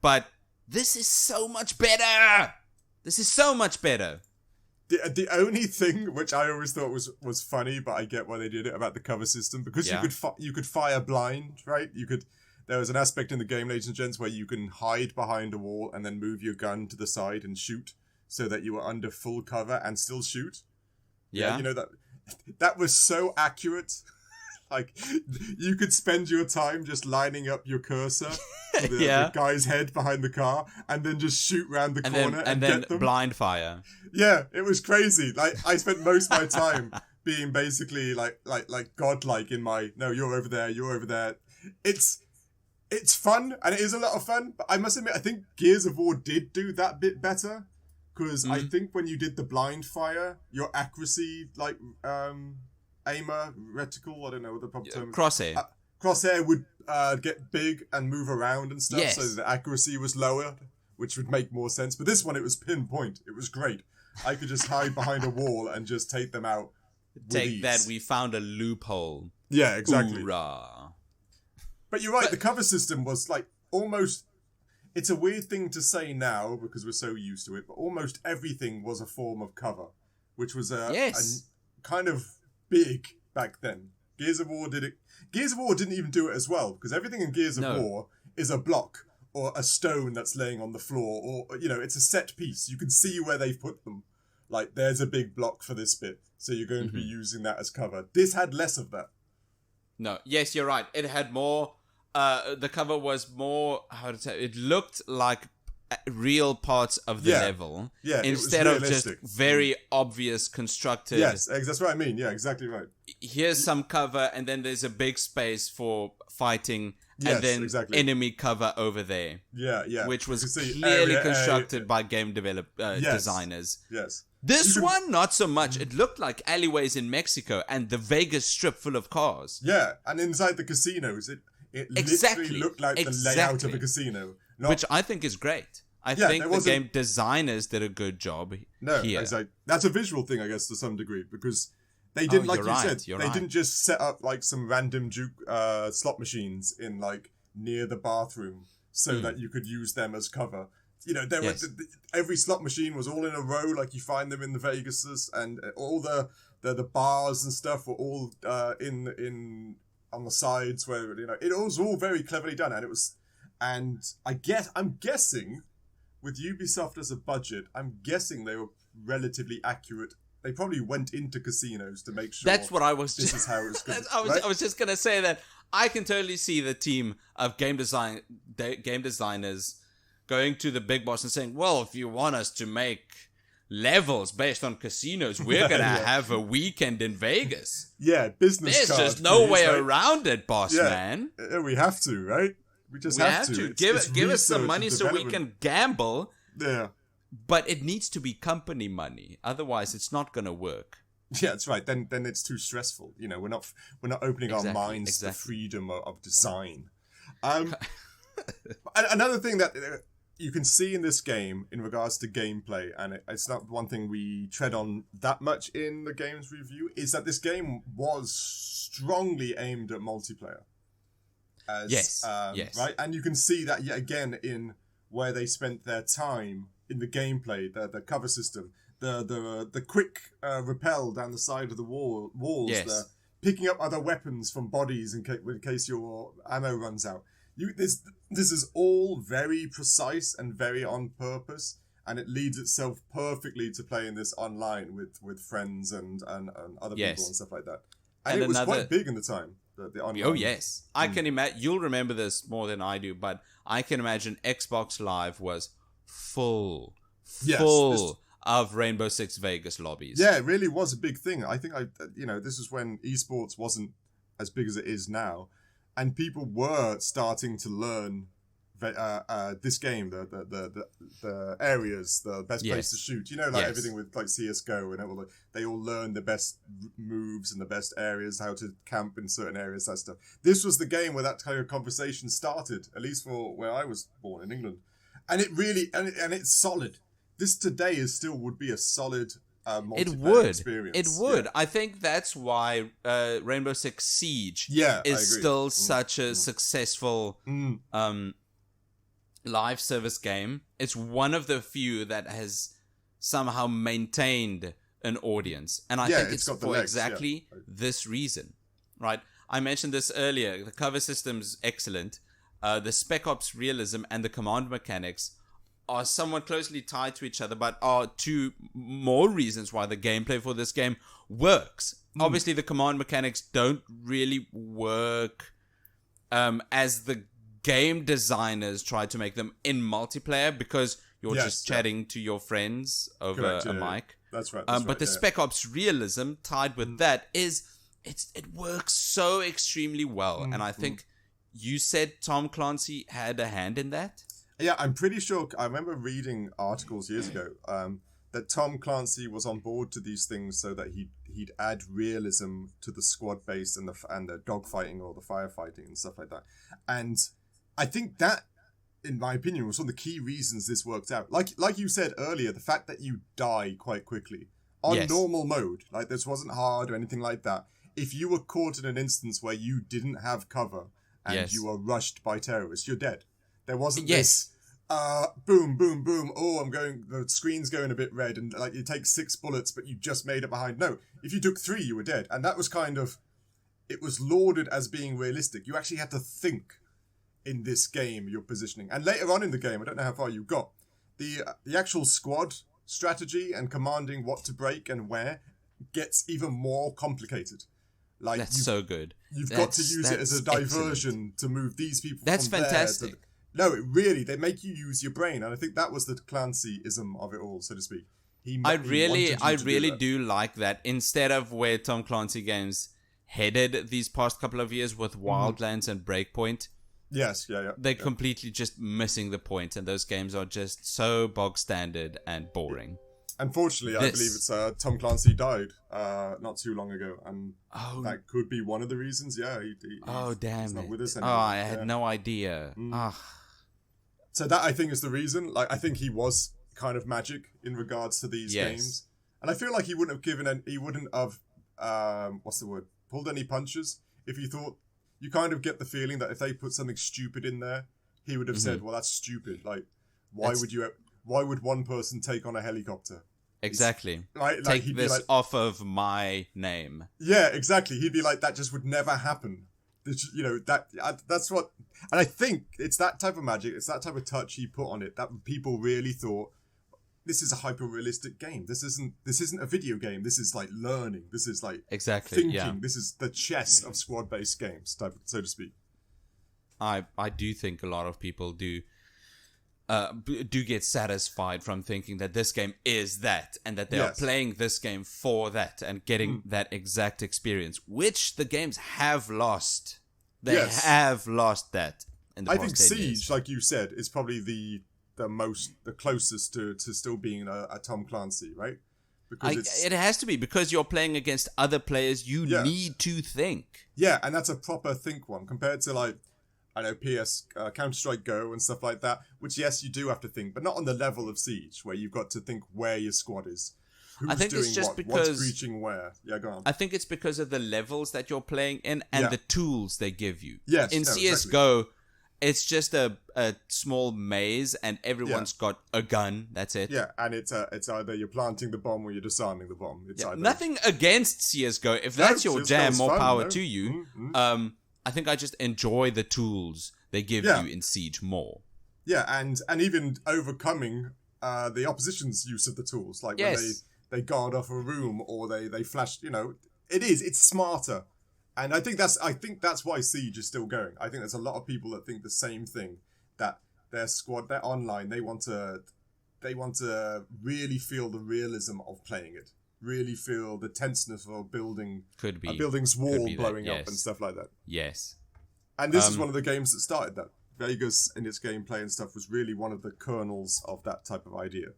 But this is so much better. This is so much better. The only thing which I always thought was funny, but I get why they did it about the cover system, because you could fire blind, right? There was an aspect in the game, ladies and gents, where you can hide behind a wall and then move your gun to the side and shoot, so that you were under full cover and still shoot. Yeah. You know that was so accurate. Like, you could spend your time just lining up your cursor to the guy's head behind the car and then just shoot round the corner and then get them. Blind fire. Yeah, it was crazy. Like, I spent most of my time being basically like godlike in my, no, you're over there. It's fun, and it is a lot of fun, but I must admit, I think Gears of War did do that bit better, because I think when you did the blind fire, your accuracy, like, aimer, reticle, I don't know what the proper term is. Crosshair would get big and move around and stuff, so the accuracy was lower, which would make more sense. But this one, it was pinpoint. It was great. I could just hide behind a wall and just take them out. Take that, we found a loophole. Yeah, exactly. Hoorah. But you're right, the cover system was like almost... It's a weird thing to say now because we're so used to it, but almost everything was a form of cover, which was a kind of big back then. Gears of War did it. Gears of War didn't even do it as well, because everything in Gears of War is a block or a stone that's laying on the floor, or, you know, it's a set piece. You can see where they've put them. Like, there's a big block for this bit, so you're going to be using that as cover. This had less of that. No, yes, you're right. It had more. The cover was more, how to say, it looked like real parts of the level. Yeah, instead of just very obvious constructed. Yes, that's what I mean. Yeah, exactly right. Here's some cover, and then there's a big space for fighting, and then enemy cover over there. Yeah. Which was clearly constructed by game designers. Yes. This one, not so much. It looked like alleyways in Mexico and the Vegas Strip full of cars. Yeah, and inside the casinos, it literally looked like the layout of a casino. Which I think is great. I think the game designers did a good job here. Exactly. That's a visual thing, I guess, to some degree, because they didn't, like you said, they didn't just set up like some random slot machines in like near the bathroom so that you could use them as cover. You know, every slot machine was all in a row, like you find them in the Vegases, and all the bars and stuff were all in on the sides, where, you know, it was all very cleverly done, and I'm guessing with Ubisoft as a budget, I'm guessing they were relatively accurate. They probably went into casinos to make sure. That's what I was. This is how it was going. I was just gonna say that I can totally see the team of game designers going to the big boss and saying, "Well, if you want us to make levels based on casinos, we're gonna have a weekend in Vegas." Yeah, business. There's just no way around it, boss man. We have to, right? We just have to. Give us some money so we can gamble. Yeah. But it needs to be company money. Otherwise, it's not going to work. Yeah, that's right. Then it's too stressful. You know, we're not opening our minds to the freedom of design. Another thing that you can see in this game in regards to gameplay, and it's not one thing we tread on that much in the game's review, is that this game was strongly aimed at multiplayer. Yes. Right? And you can see that yet again in where they spent their time in the gameplay, the cover system, the quick rappel down the side of the walls, the picking up other weapons from bodies in case your ammo runs out. This is all very precise and very on purpose, and it leads itself perfectly to playing this online with friends and other people and stuff like that. And it was quite big in the time. The online. Oh yes, I can imagine. You'll remember this more than I do, but I can imagine Xbox Live was full of Rainbow Six Vegas lobbies. Yeah, it really was a big thing. I think this is when esports wasn't as big as it is now, and people were starting to learn this game, the areas, the best place to shoot. Everything with like CS:GO and they all learn the best moves and the best areas, how to camp in certain areas, that stuff. This was the game where that kind of conversation started, at least for where I was born in England, and it really and it's solid. This today would be a solid multiplayer experience. It would. Yeah. I think that's why Rainbow Six Siege is still such a successful live service game. It's one of the few that has somehow maintained an audience, and I think it's for exactly this reason, right? I mentioned this earlier. The cover system's excellent. The Spec Ops realism and the command mechanics are somewhat closely tied to each other, but are two more reasons why the gameplay for this game works. Obviously, the command mechanics don't really work as the game designers tried to make them in multiplayer, because you're just chatting to your friends over a mic. That's right. But the Spec Ops realism tied with that it works so extremely well, and I think you said Tom Clancy had a hand in that. Yeah, I'm pretty sure. I remember reading articles years ago that Tom Clancy was on board to these things so that he'd add realism to the squad based and the dogfighting or the firefighting and stuff like that. And I think that, in my opinion, was one of the key reasons this worked out. Like you said earlier, the fact that you die quite quickly on normal mode, like this wasn't hard or anything like that. If you were caught in an instance where you didn't have cover and you were rushed by terrorists, you're dead. There wasn't this, boom, boom, boom, the screen's going a bit red, and like you take 6 bullets, but you just made it behind. No, if you took 3, you were dead. And that was it was lauded as being realistic. You actually had to think in this game, your positioning. And later on in the game, I don't know how far you got, the actual squad strategy and commanding what to break and where gets even more complicated. Like that's so good. You've got to use it as a diversion to move these people. That's from fantastic. No, they make you use your brain, and I think that was the Clancy-ism of it all, so to speak. I really do like that. Instead of where Tom Clancy games headed these past couple of years with Wildlands and Breakpoint. Yes, They're completely just missing the point, and those games are just so bog standard and boring. Unfortunately, I believe it's Tom Clancy died not too long ago, and that could be one of the reasons. Yeah, damn, he's not with us anymore. I had no idea. So that, I think, is the reason. Like, I think he was kind of magic in regards to these games, and I feel like he wouldn't have pulled any punches if he thought. You kind of get the feeling that if they put something stupid in there, he would have said, "Well, that's stupid. Like, why would one person take on a helicopter?" Exactly. Right? Like, take this off of my name. Yeah, exactly. He'd be like, that just would never happen. That's what... And I think it's that type of magic, it's that type of touch he put on it that people really thought, this is a hyper-realistic game. This isn't a video game. This is like learning. This is like thinking. Yeah. This is the chess of squad-based games, so to speak. I do think a lot of people do get satisfied from thinking that this game is that, and that they are playing this game for that and getting that exact experience, which the games have lost. They have lost that in the past 10 years. I think Siege, like you said, is probably the closest to still being a Tom Clancy, right? Because it has to be, because you're playing against other players. You need to think. Yeah, and that's a proper think one compared to, like, I know, Counter-Strike Go and stuff like that, which, yes, you do have to think, but not on the level of Siege, where you've got to think where your squad is. Who's doing it's just because what's breaching where. Yeah, go on. I think it's because of the levels that you're playing in and the tools they give you. Yes, in CSGO, exactly. It's just a small maze, and everyone's got a gun. That's it. Yeah, and it's either you're planting the bomb or you're disarming the bomb. It's either... Nothing against CSGO. If that's your jam, more power to you. I think I just enjoy the tools they give you in Siege more. Yeah, and even overcoming the opposition's use of the tools, like Yes. when they guard off a room or they flash. It's smarter, and I think that's why Siege is still going. I think there's a lot of people that think the same thing, that their squad, they're online, they want to really feel the realism of playing it, really feel the tenseness of a building's wall blowing up and stuff like that. Yes. And this is one of the games that started that. Vegas and its gameplay and stuff was really one of the kernels of that type of idea.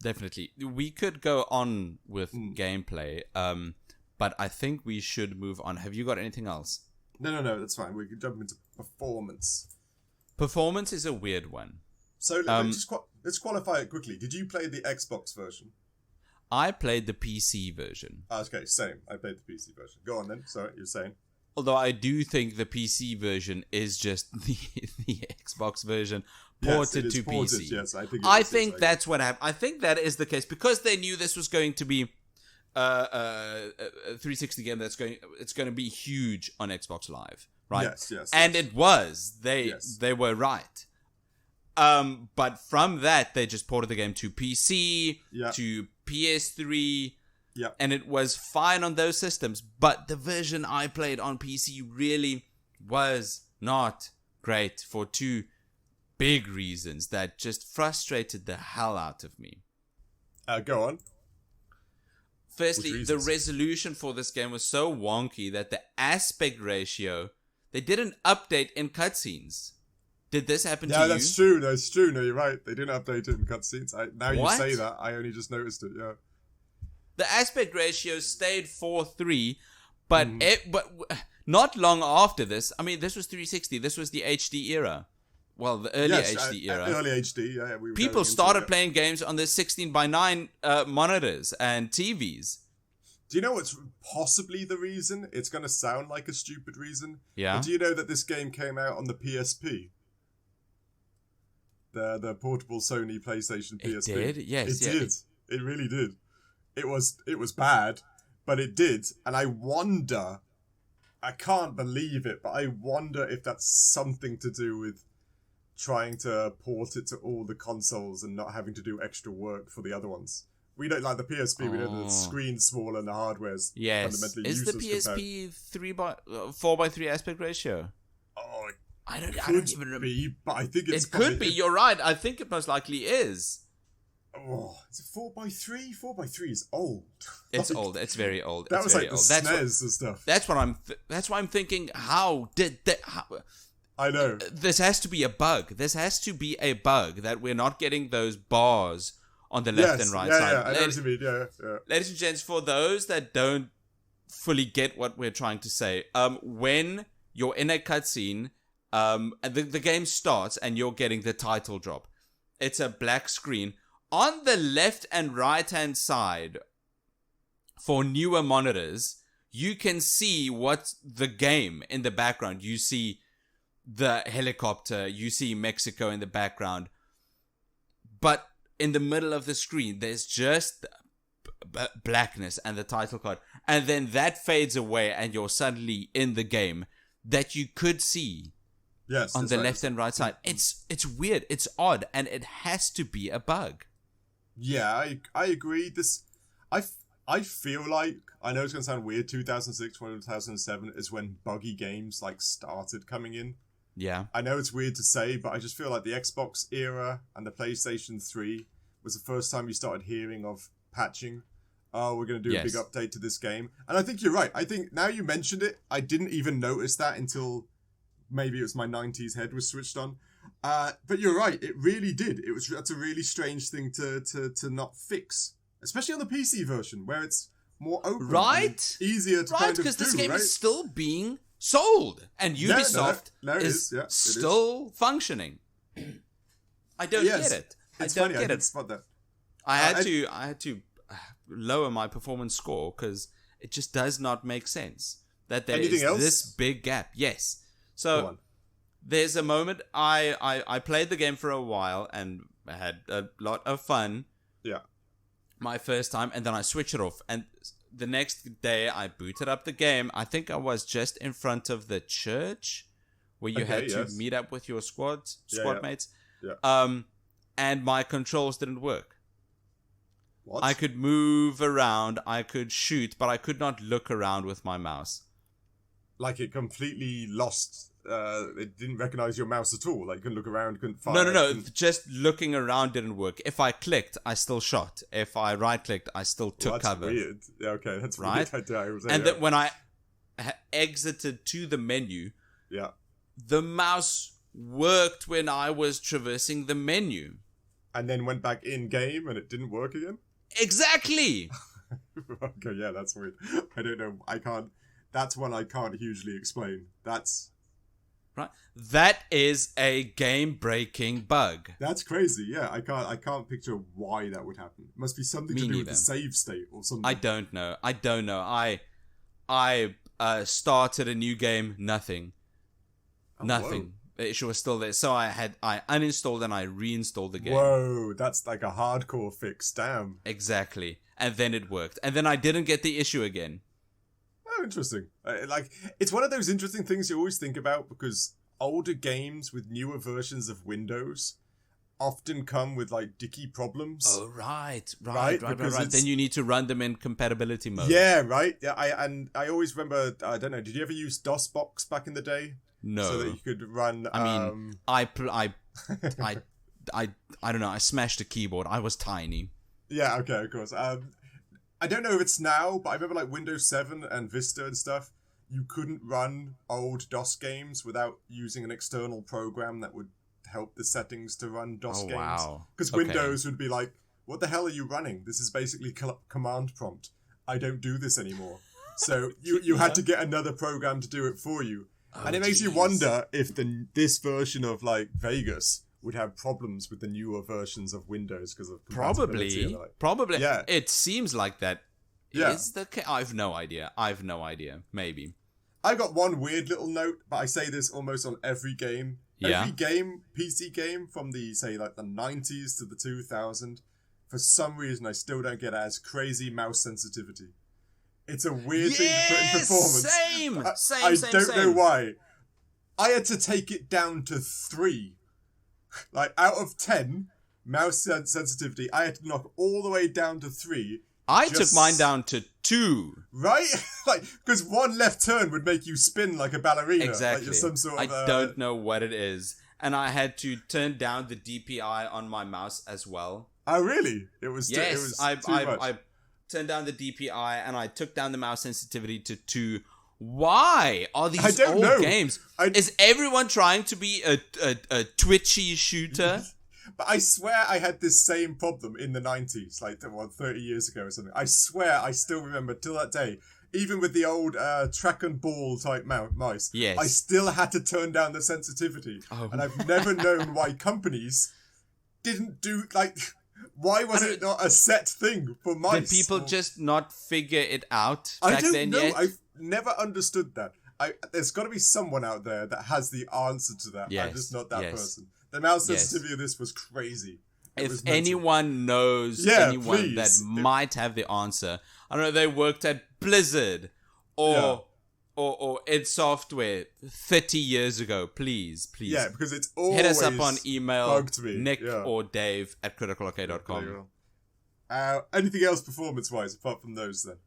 Definitely. We could go on with gameplay, but I think we should move on. Have you got anything else? No, that's fine. We can jump into performance. Performance is a weird one. So let's qualify it quickly. Did you play the Xbox version? I played the PC version. Okay, same. I played the PC version. Go on then. Sorry, you're saying? Although I do think the PC version is just the Xbox version ported to PC. Yes, I think that's what happened. I think that is the case because they knew this was going to be a 360 game it's going to be huge on Xbox Live, right? Yes. And it was. They were right. But from that they just ported the game to PC, to PS3. Yeah. And it was fine on those systems. But the version I played on PC really was not great for two big reasons that just frustrated the hell out of me. Go on. Firstly, the resolution for this game was so wonky that the aspect ratio, they didn't update in cutscenes. Did this happen to you? Yeah, that's true. That's true. No, you're right. They didn't update it in cutscenes. Now you What? say that, I only just noticed it, yeah. The aspect ratio stayed 4:3, but not long after this. I mean, this was 360. This was the HD era. Well, the early HD era. Early HD, yeah. People started playing games on the 16:9 monitors and TVs. Do you know what's possibly the reason? It's going to sound like a stupid reason. Yeah. But do you know that this game came out on the PSP? The portable Sony PlayStation PSP. It did? Yes. It did. It really did. It was bad, but it did. And I wonder, I can't believe it, but I wonder if that's something to do with trying to port it to all the consoles and not having to do extra work for the other ones. We don't like the PSP, we know the screen's smaller and the hardware's fundamentally Is useless. the PSP 4:3 aspect ratio? Oh, I don't even remember. But I think it's It could be. You're right. I think it most likely is. Oh, is it 4:3? 4:3 is old. It's old. It's very old. That it's was very like the old. SNES and stuff. That's why I'm thinking. How did that? I know. This has to be a bug. This has to be a bug that we're not getting those bars on the left and right side. Yeah, I know what you mean. Yeah. Ladies and gents, for those that don't fully get what we're trying to say, when you're in a cutscene, the game starts and you're getting the title drop. It's a black screen. On the left and right hand side, for newer monitors, you can see what's the game in the background. You see the helicopter, you see Mexico in the background. But in the middle of the screen, there's just blackness and the title card. And then that fades away and you're suddenly in the game that you could see on the left and right side. It's weird, it's odd, and it has to be a bug. Yeah, I agree. I feel like, I know it's going to sound weird, 2006, 2007 is when buggy games started coming in. Yeah. I know it's weird to say, but I just feel like the Xbox era and the PlayStation 3 was the first time you started hearing of patching. Oh, we're going to do a big update to this game. And I think you're right. I think now you mentioned it, I didn't even notice that until maybe it was my 90s head was switched on. But you're right, it really did. That's a really strange thing to not fix, especially on the PC version where it's more open, right? Easier to kind of do, because this game is still being sold, and Ubisoft is still functioning. I don't get it. I don't get it. Spot that. I had to lower my performance score because it just does not make sense that there is this big gap. Yes, so. There's a moment I played the game for a while and had a lot of fun. Yeah. My first time, and then I switched it off. And the next day I booted up the game. I think I was just in front of the church where you had to meet up with your squad mates. Yeah. and my controls didn't work. What? I could move around, I could shoot, but I could not look around with my mouse. Like it completely lost. It didn't recognize your mouse at all. Like you couldn't look around, couldn't fire. No. Just looking around didn't work. If I clicked, I still shot. If I right-clicked, I still took that's cover. Weird. Yeah, okay, that's right. Weird. And then when I exited to the menu, yeah, the mouse worked when I was traversing the menu. And then went back in game, and it didn't work again. Exactly. Okay, yeah, that's weird. I don't know. I can't. That's one I can't hugely explain. That's right. That is a game-breaking bug. That's crazy. Yeah, I can't picture why that would happen. It must be something to do with the save state or something. I don't know. I started a new game. Nothing. Nothing. Whoa. The issue was still there. So I uninstalled and I reinstalled the game. Whoa, that's like a hardcore fix. Damn. Exactly. And then it worked. And then I didn't get the issue again. Oh, interesting. Like, it's one of those interesting things you always think about because older games with newer versions of Windows often come with, like, dicky problems. Oh, right. Because Then you need to run them in compatibility mode. Yeah, right. Yeah, I always remember, I don't know, did you ever use DOSBox back in the day? No. So that you could run... I mean, I don't know, I smashed a keyboard. I was tiny. Yeah, okay, of course. I don't know if it's now, but I remember like Windows 7 and Vista and stuff, you couldn't run old DOS games without using an external program that would help the settings to run DOS games. Wow. Because Windows would be like, what the hell are you running? This is basically command prompt. I don't do this anymore. So you had to get another program to do it for you. And it makes you wonder if this version of like Vegas would have problems with the newer versions of Windows because of compatibility. Probably. Yeah. It seems like that. Yeah. Is the case? I've no idea. Maybe. I got one weird little note, but I say this almost on every game. Yeah. Every game, PC game from the, say, like the 90s to the 2000s, for some reason I still don't get as crazy mouse sensitivity. It's a weird thing to put in performance. Same. I don't know why. I had to take it down to 3. Like, out of 10, mouse sensitivity, I had to knock all the way down to 3. I took mine down to 2. Right? Like, because one left turn would make you spin like a ballerina. Exactly. Like you're some sort of, I don't know what it is. And I had to turn down the DPI on my mouse as well. Oh, really? It was yes, it was too much. I turned down the DPI and I took down the mouse sensitivity to 2. Why are these old games? Is everyone trying to be a twitchy shooter? But I swear I had this same problem in the 90s, like 30 years ago or something. I swear I still remember till that day, even with the old track and ball type mouse, yes. I still had to turn down the sensitivity. Oh. And I've never known why companies didn't do, like, why was it not a set thing for mice? Did people just not figure it out back I don't then know. Yet? I've never understood that. There's got to be someone out there that has the answer to that. Yes. I'm just not that person. The mouse sensitivity of this was crazy. If anyone knows anyone that might have the answer, I don't know, they worked at Blizzard or id Software 30 years ago, please. Yeah, because it's always hit us up on email, Nick yeah. or Dave at criticalarcade.com. Anything else performance-wise apart from those then?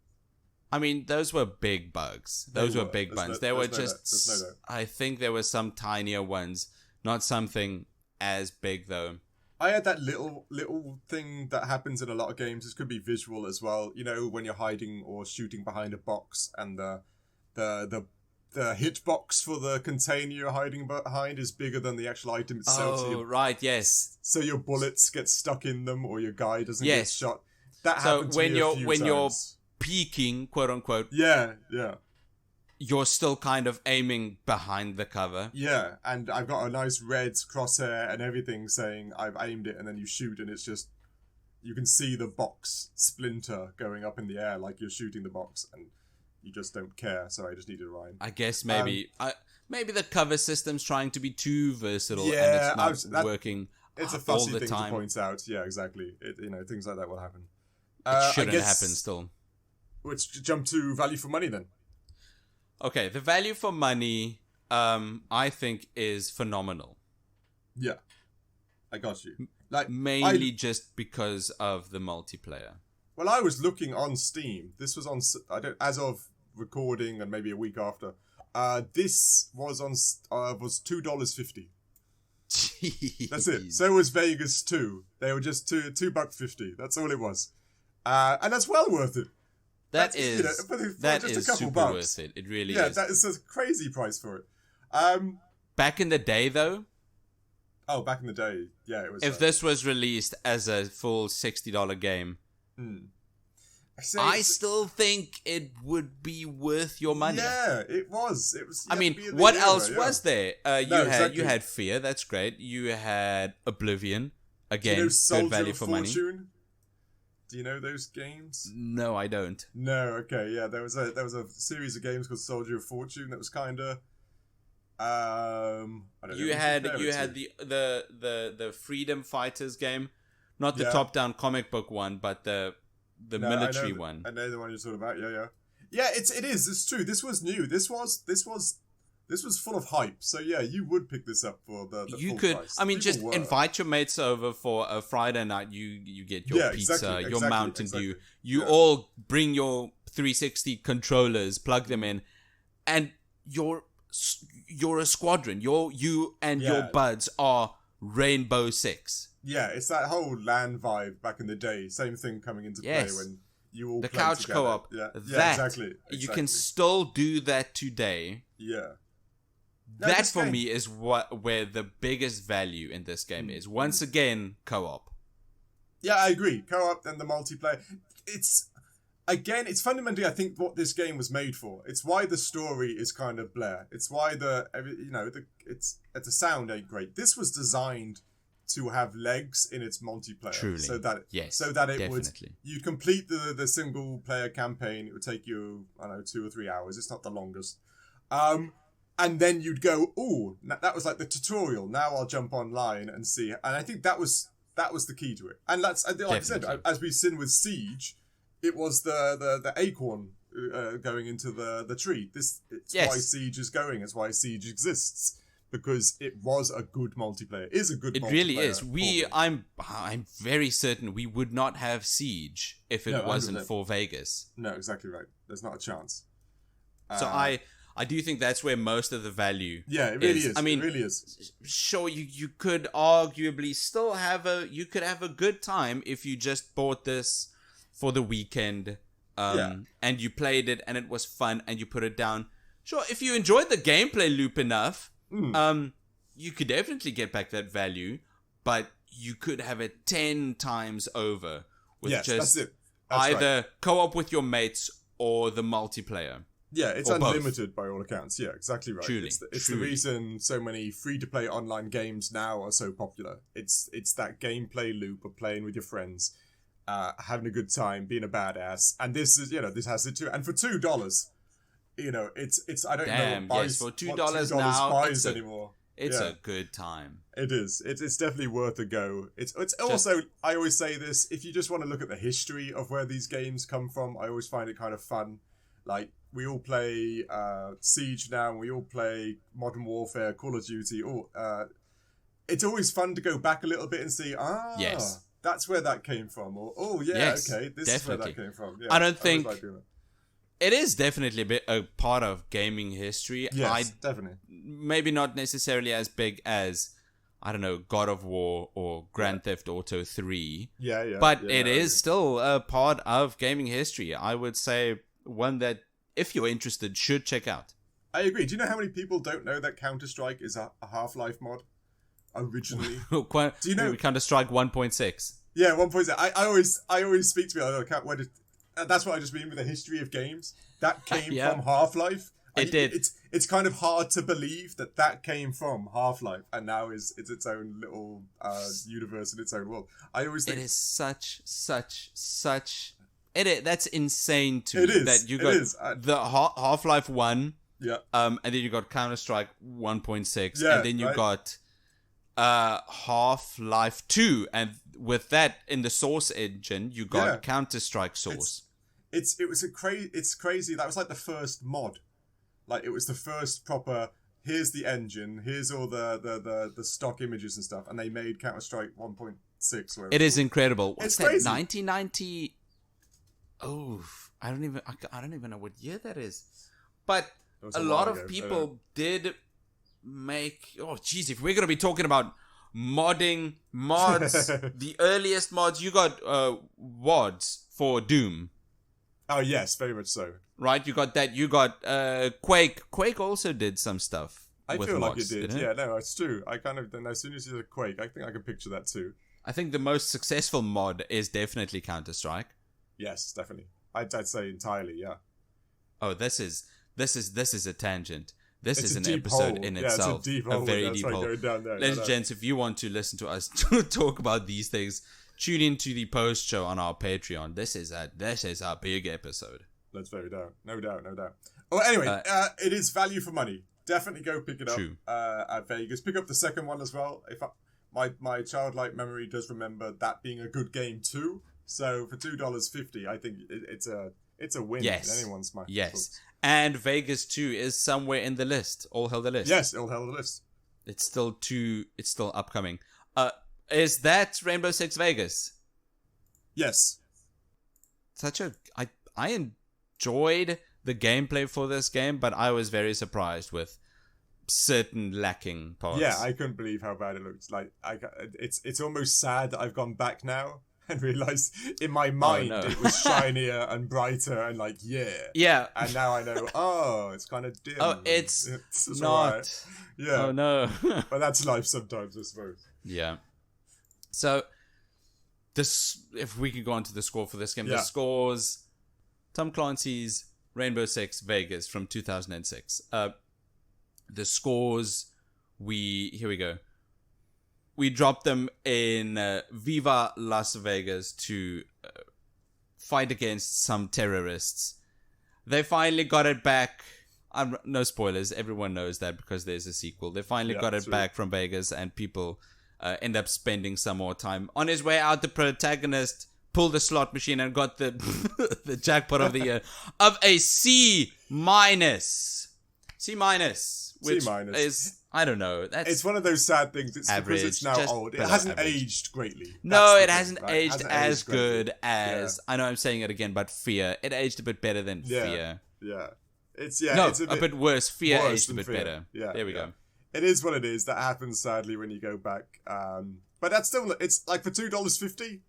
I mean, those were big bugs. Those were big bugs. There were just, I think there were some tinier ones, not something as big though. I had that little thing that happens in a lot of games. This could be visual as well. You know, when you're hiding or shooting behind a box and the hitbox for the container you're hiding behind is bigger than the actual item itself. Oh, right, yes. So your bullets get stuck in them or your guy doesn't get shot. That happened to me a few times. You're peeking, quote unquote. Yeah. You're still kind of aiming behind the cover. Yeah, and I've got a nice red crosshair and everything saying I've aimed it, and then you shoot and it's just, you can see the box splinter going up in the air like you're shooting the box, and you just don't care, so I just needed a rhyme. I guess maybe the cover system's trying to be too versatile and it's not working it's a all fussy the thing time. To point out. Yeah, exactly. Things like that will happen. It shouldn't happen still. Let's jump to value for money then. Okay, the value for money, I think, is phenomenal. Yeah. I got you. Like Mainly just because of the multiplayer. Well, I was looking on Steam. This was on, as of recording and maybe a week after. This was on was $2.50. That's it. So was Vegas 2. They were just $2.50. That's all it was. And that's well worth it. That that's, is for that just is a couple super bucks. worth it. It really is. Yeah, that is a crazy price for it. Back in the day, though. Oh, back in the day, yeah, it was. If this was released as a full $60 game, I still think it would be worth your money. Yeah, it was. It was. I mean, what else was there? You had Fear. That's great. You had Oblivion. Again, good value for money. Do you know those games? No, I don't. No, okay, yeah. There was a series of games called Soldier of Fortune that was kind of. I don't know. You had the Freedom Fighters game, not the top-down comic book one, but the military one. I know the one you're talking about. Yeah. It is. It's true. This was new. This was full of hype. So yeah, you would pick this up for the you full could. price. I mean, just invite your mates over for a Friday night. You get your pizza, your Mountain Dew. You all bring your 360 controllers, plug them in, and you're a squadron. You and your buds are Rainbow Six. Yeah, it's that whole LAN vibe back in the day. Same thing coming into play when you all the play couch together. co-op. Yeah, exactly. You can still do that today. Yeah. That for me is where the biggest value in this game is. Once again, co-op. Yeah, I agree. Co-op and the multiplayer. It's fundamentally, I think, what this game was made for. It's why the story is kind of bleh. It's why the sound ain't great. This was designed to have legs in its multiplayer. Truly. So that it would, you complete the single player campaign. It would take you, 2 or 3 hours. It's not the longest. And then you'd go, ooh, that was like the tutorial. Now I'll jump online and see. And I think that was the key to it. And that's, like I said, as we've seen with Siege, it was the acorn going into the tree. It's why Siege is going. It's why Siege exists. Because it was a good multiplayer. It is a good multiplayer. It really is. I'm very certain we would not have Siege if it wasn't for Vegas. No, exactly right. There's not a chance. So I do think that's where most of the value it really is. I mean, it really is. Sure, you could arguably still have a good time if you just bought this for the weekend and you played it and it was fun and you put it down. Sure, if you enjoyed the gameplay loop enough, you could definitely get back that value, but you could have it 10 times over with that's either co-op with your mates or the multiplayer. Yeah, it's unlimited by all accounts. Yeah, exactly right. Truly, it's the reason so many free-to-play online games now are so popular. It's that gameplay loop of playing with your friends, having a good time, being a badass, and this has it too. And for $2, it's I don't know. For $2 now, buys anymore. It's a good time. It is. It's definitely worth a go. It's also, I always say this, if you just want to look at the history of where these games come from, I always find it kind of fun. Like, we all play Siege now, and we all play Modern Warfare, Call of Duty. It's always fun to go back a little bit and see, that's where that came from. Or, this is where that came from. Yeah, I don't think... It is definitely a part of gaming history. Yes, definitely. Maybe not necessarily as big as, I don't know, God of War or Grand Theft Auto 3. But it is still a part of gaming history. I would say one that, if you're interested, should check out. I agree. Do you know how many people don't know that Counter-Strike is a Half-Life mod? Originally. Do you know Counter-Strike 1.6? Yeah, 1.6. I always speak to me. That's what I just mean with the history of games. That came from Half-Life. It did. It's kind of hard to believe that came from Half-Life, and now it's its own little universe in its own world. I always think it is such. That's insane to me. That you got the Half-Life 1, and then you got Counter-Strike 1.6, and then you got Half-Life 2, and with that in the Source engine, you got Counter-Strike Source. It's crazy. That was like the first mod. Like, it was the first proper here's the engine, here's all the stock images and stuff, and they made Counter-Strike 1.6. It is incredible. What's that? crazy. 1990. Oh, I don't even know what year that is. But a lot of people did make. Oh, jeez! If we're gonna be talking about mods, the earliest mods, you got WODs for Doom. Oh yes, very much so. Right, you got that. You got Quake. Quake also did some stuff. I feel like mods, it did. Yeah, no, it's true. I kind of, then as soon as you said Quake, I think I can picture that too. I think the most successful mod is definitely Counter-Strike. Yes, definitely. I'd say entirely. Yeah. Oh, this is a tangent. This It's is a an deep episode hole. in Yeah, itself. it's a deep hole. very That's deep right, hole. going down there. Ladies and gents, if you want to listen to us talk about these things, tune into the post show on our Patreon. This is a big episode. That's very down. No doubt. Oh, anyway, it is value for money. Definitely go pick it up at Vegas. Pick up the second one as well. My childlike memory does remember that being a good game too. So for $2.50, I think it's a win in anyone's mind. Yes, and Vegas 2 is somewhere in the list. All held the list. Yes, all held the list. It's still upcoming. Is that Rainbow Six Vegas? Yes. I enjoyed the gameplay for this game, but I was very surprised with certain lacking parts. Yeah, I couldn't believe how bad it looked. Like, it's almost sad that I've gone back now and realized in my mind it was shinier and brighter and like, yeah. And now I know, it's kind of dim. Oh, it's not. Right. Yeah. Oh, no. But that's life sometimes, I suppose. Yeah. So, if we can go on to the score for this game, the scores, Tom Clancy's Rainbow Six Vegas from 2006. The scores, here we go. We dropped them in Viva Las Vegas to fight against some terrorists. They finally got it back. No spoilers. Everyone knows that because there's a sequel. They finally got it back from Vegas, and people end up spending some more time. On his way out, the protagonist pulled the slot machine and got the the jackpot of the year of a C-. C-, which is, I don't know. It's one of those sad things. It's average, because it's now old. It hasn't aged greatly. No, it hasn't aged as good as, I know I'm saying it again, but Fear. It aged a bit better than Fear. Yeah. It's a bit worse. Fear aged a bit better. Yeah. There we go. It is what it is. That happens sadly when you go back. But that's still, it's like for $2.50,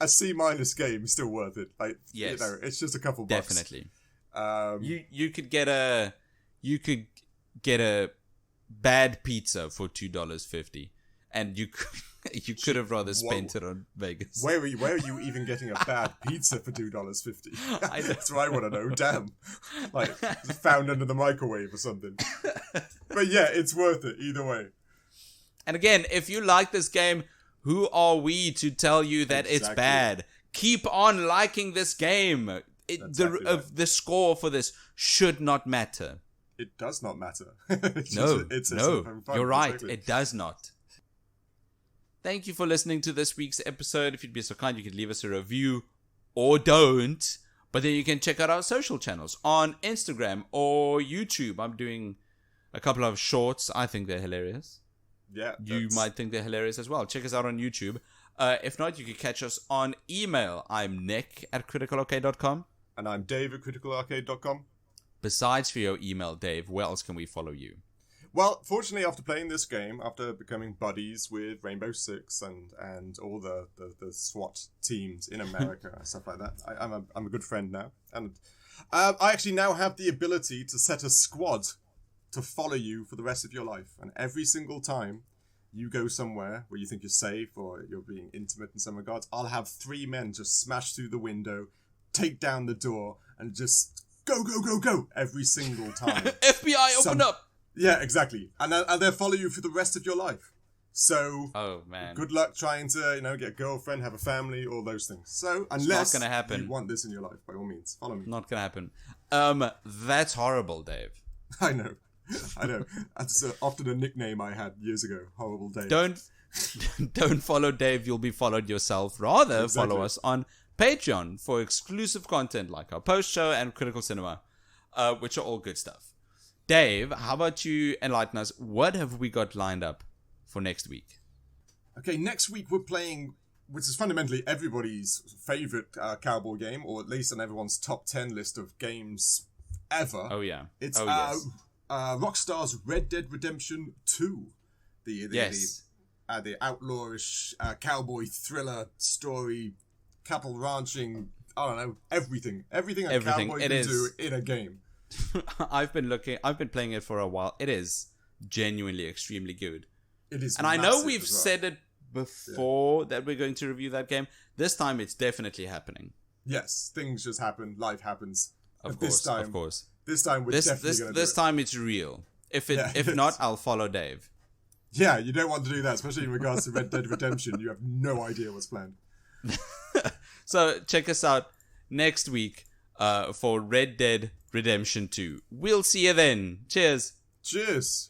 a C- game is still worth it. Like, yes. It's just a couple bucks. Definitely. You could get a bad pizza for $2.50, and you could have rather spent it on Vegas. Where are you even getting a bad pizza for $2.50? That's what I want to know. Damn, like found under the microwave or something. But yeah, it's worth it either way. And again, if you like this game, who are we to tell you that it's bad? Keep on liking this game. The score for this should not matter. It does not matter. No, you're right. Exactly. It does not. Thank you for listening to this week's episode. If you'd be so kind, you could leave us a review or don't. But then you can check out our social channels on Instagram or YouTube. I'm doing a couple of shorts. I think they're hilarious. Yeah. You might think they're hilarious as well. Check us out on YouTube. If not, you can catch us on email. I'm nick@criticalarcade.com. And I'm Dave at criticalarcade.com. Besides for your email, Dave, where else can we follow you? Well, fortunately, after playing this game, after becoming buddies with Rainbow Six and all the SWAT teams in America and stuff like that, I'm a good friend now. And I actually now have the ability to set a squad to follow you for the rest of your life. And every single time you go somewhere where you think you're safe or you're being intimate in some regards, I'll have 3 men just smash through the window, take down the door, and just go every single time. FBI, open up! Yeah, exactly. And they'll follow you for the rest of your life. So, oh man, good luck trying to, get a girlfriend, have a family, all those things. So, unless not gonna happen. You want this in your life, by all means, follow me. Not gonna happen. That's horrible, Dave. I know. That's often a nickname I had years ago. Horrible Dave. Don't follow Dave. You'll be followed yourself. Rather, follow us on Patreon for exclusive content like our post show and Critical Cinema, which are all good stuff. Dave, how about you enlighten us? What have we got lined up for next week? Okay, next week we're playing, which is fundamentally everybody's favorite cowboy game, or at least on everyone's top 10 list of games ever. Oh, yeah. It's yes. Rockstar's Red Dead Redemption 2. The outlawish cowboy thriller story, cattle ranching, I don't know, everything a cowboy can do in a game. I've been playing it for a while. It is genuinely extremely good. It is, and I know we've said it before that we're going to review that game. This time it's definitely happening. Yes, things just happen, life happens. Of course. This time we're definitely going to do it. This time it's real. If not, I'll follow Dave. Yeah, you don't want to do that, especially in regards to Red Dead Redemption. You have no idea what's planned. So check us out next week for Red Dead Redemption 2. We'll see you then. Cheers. Cheers.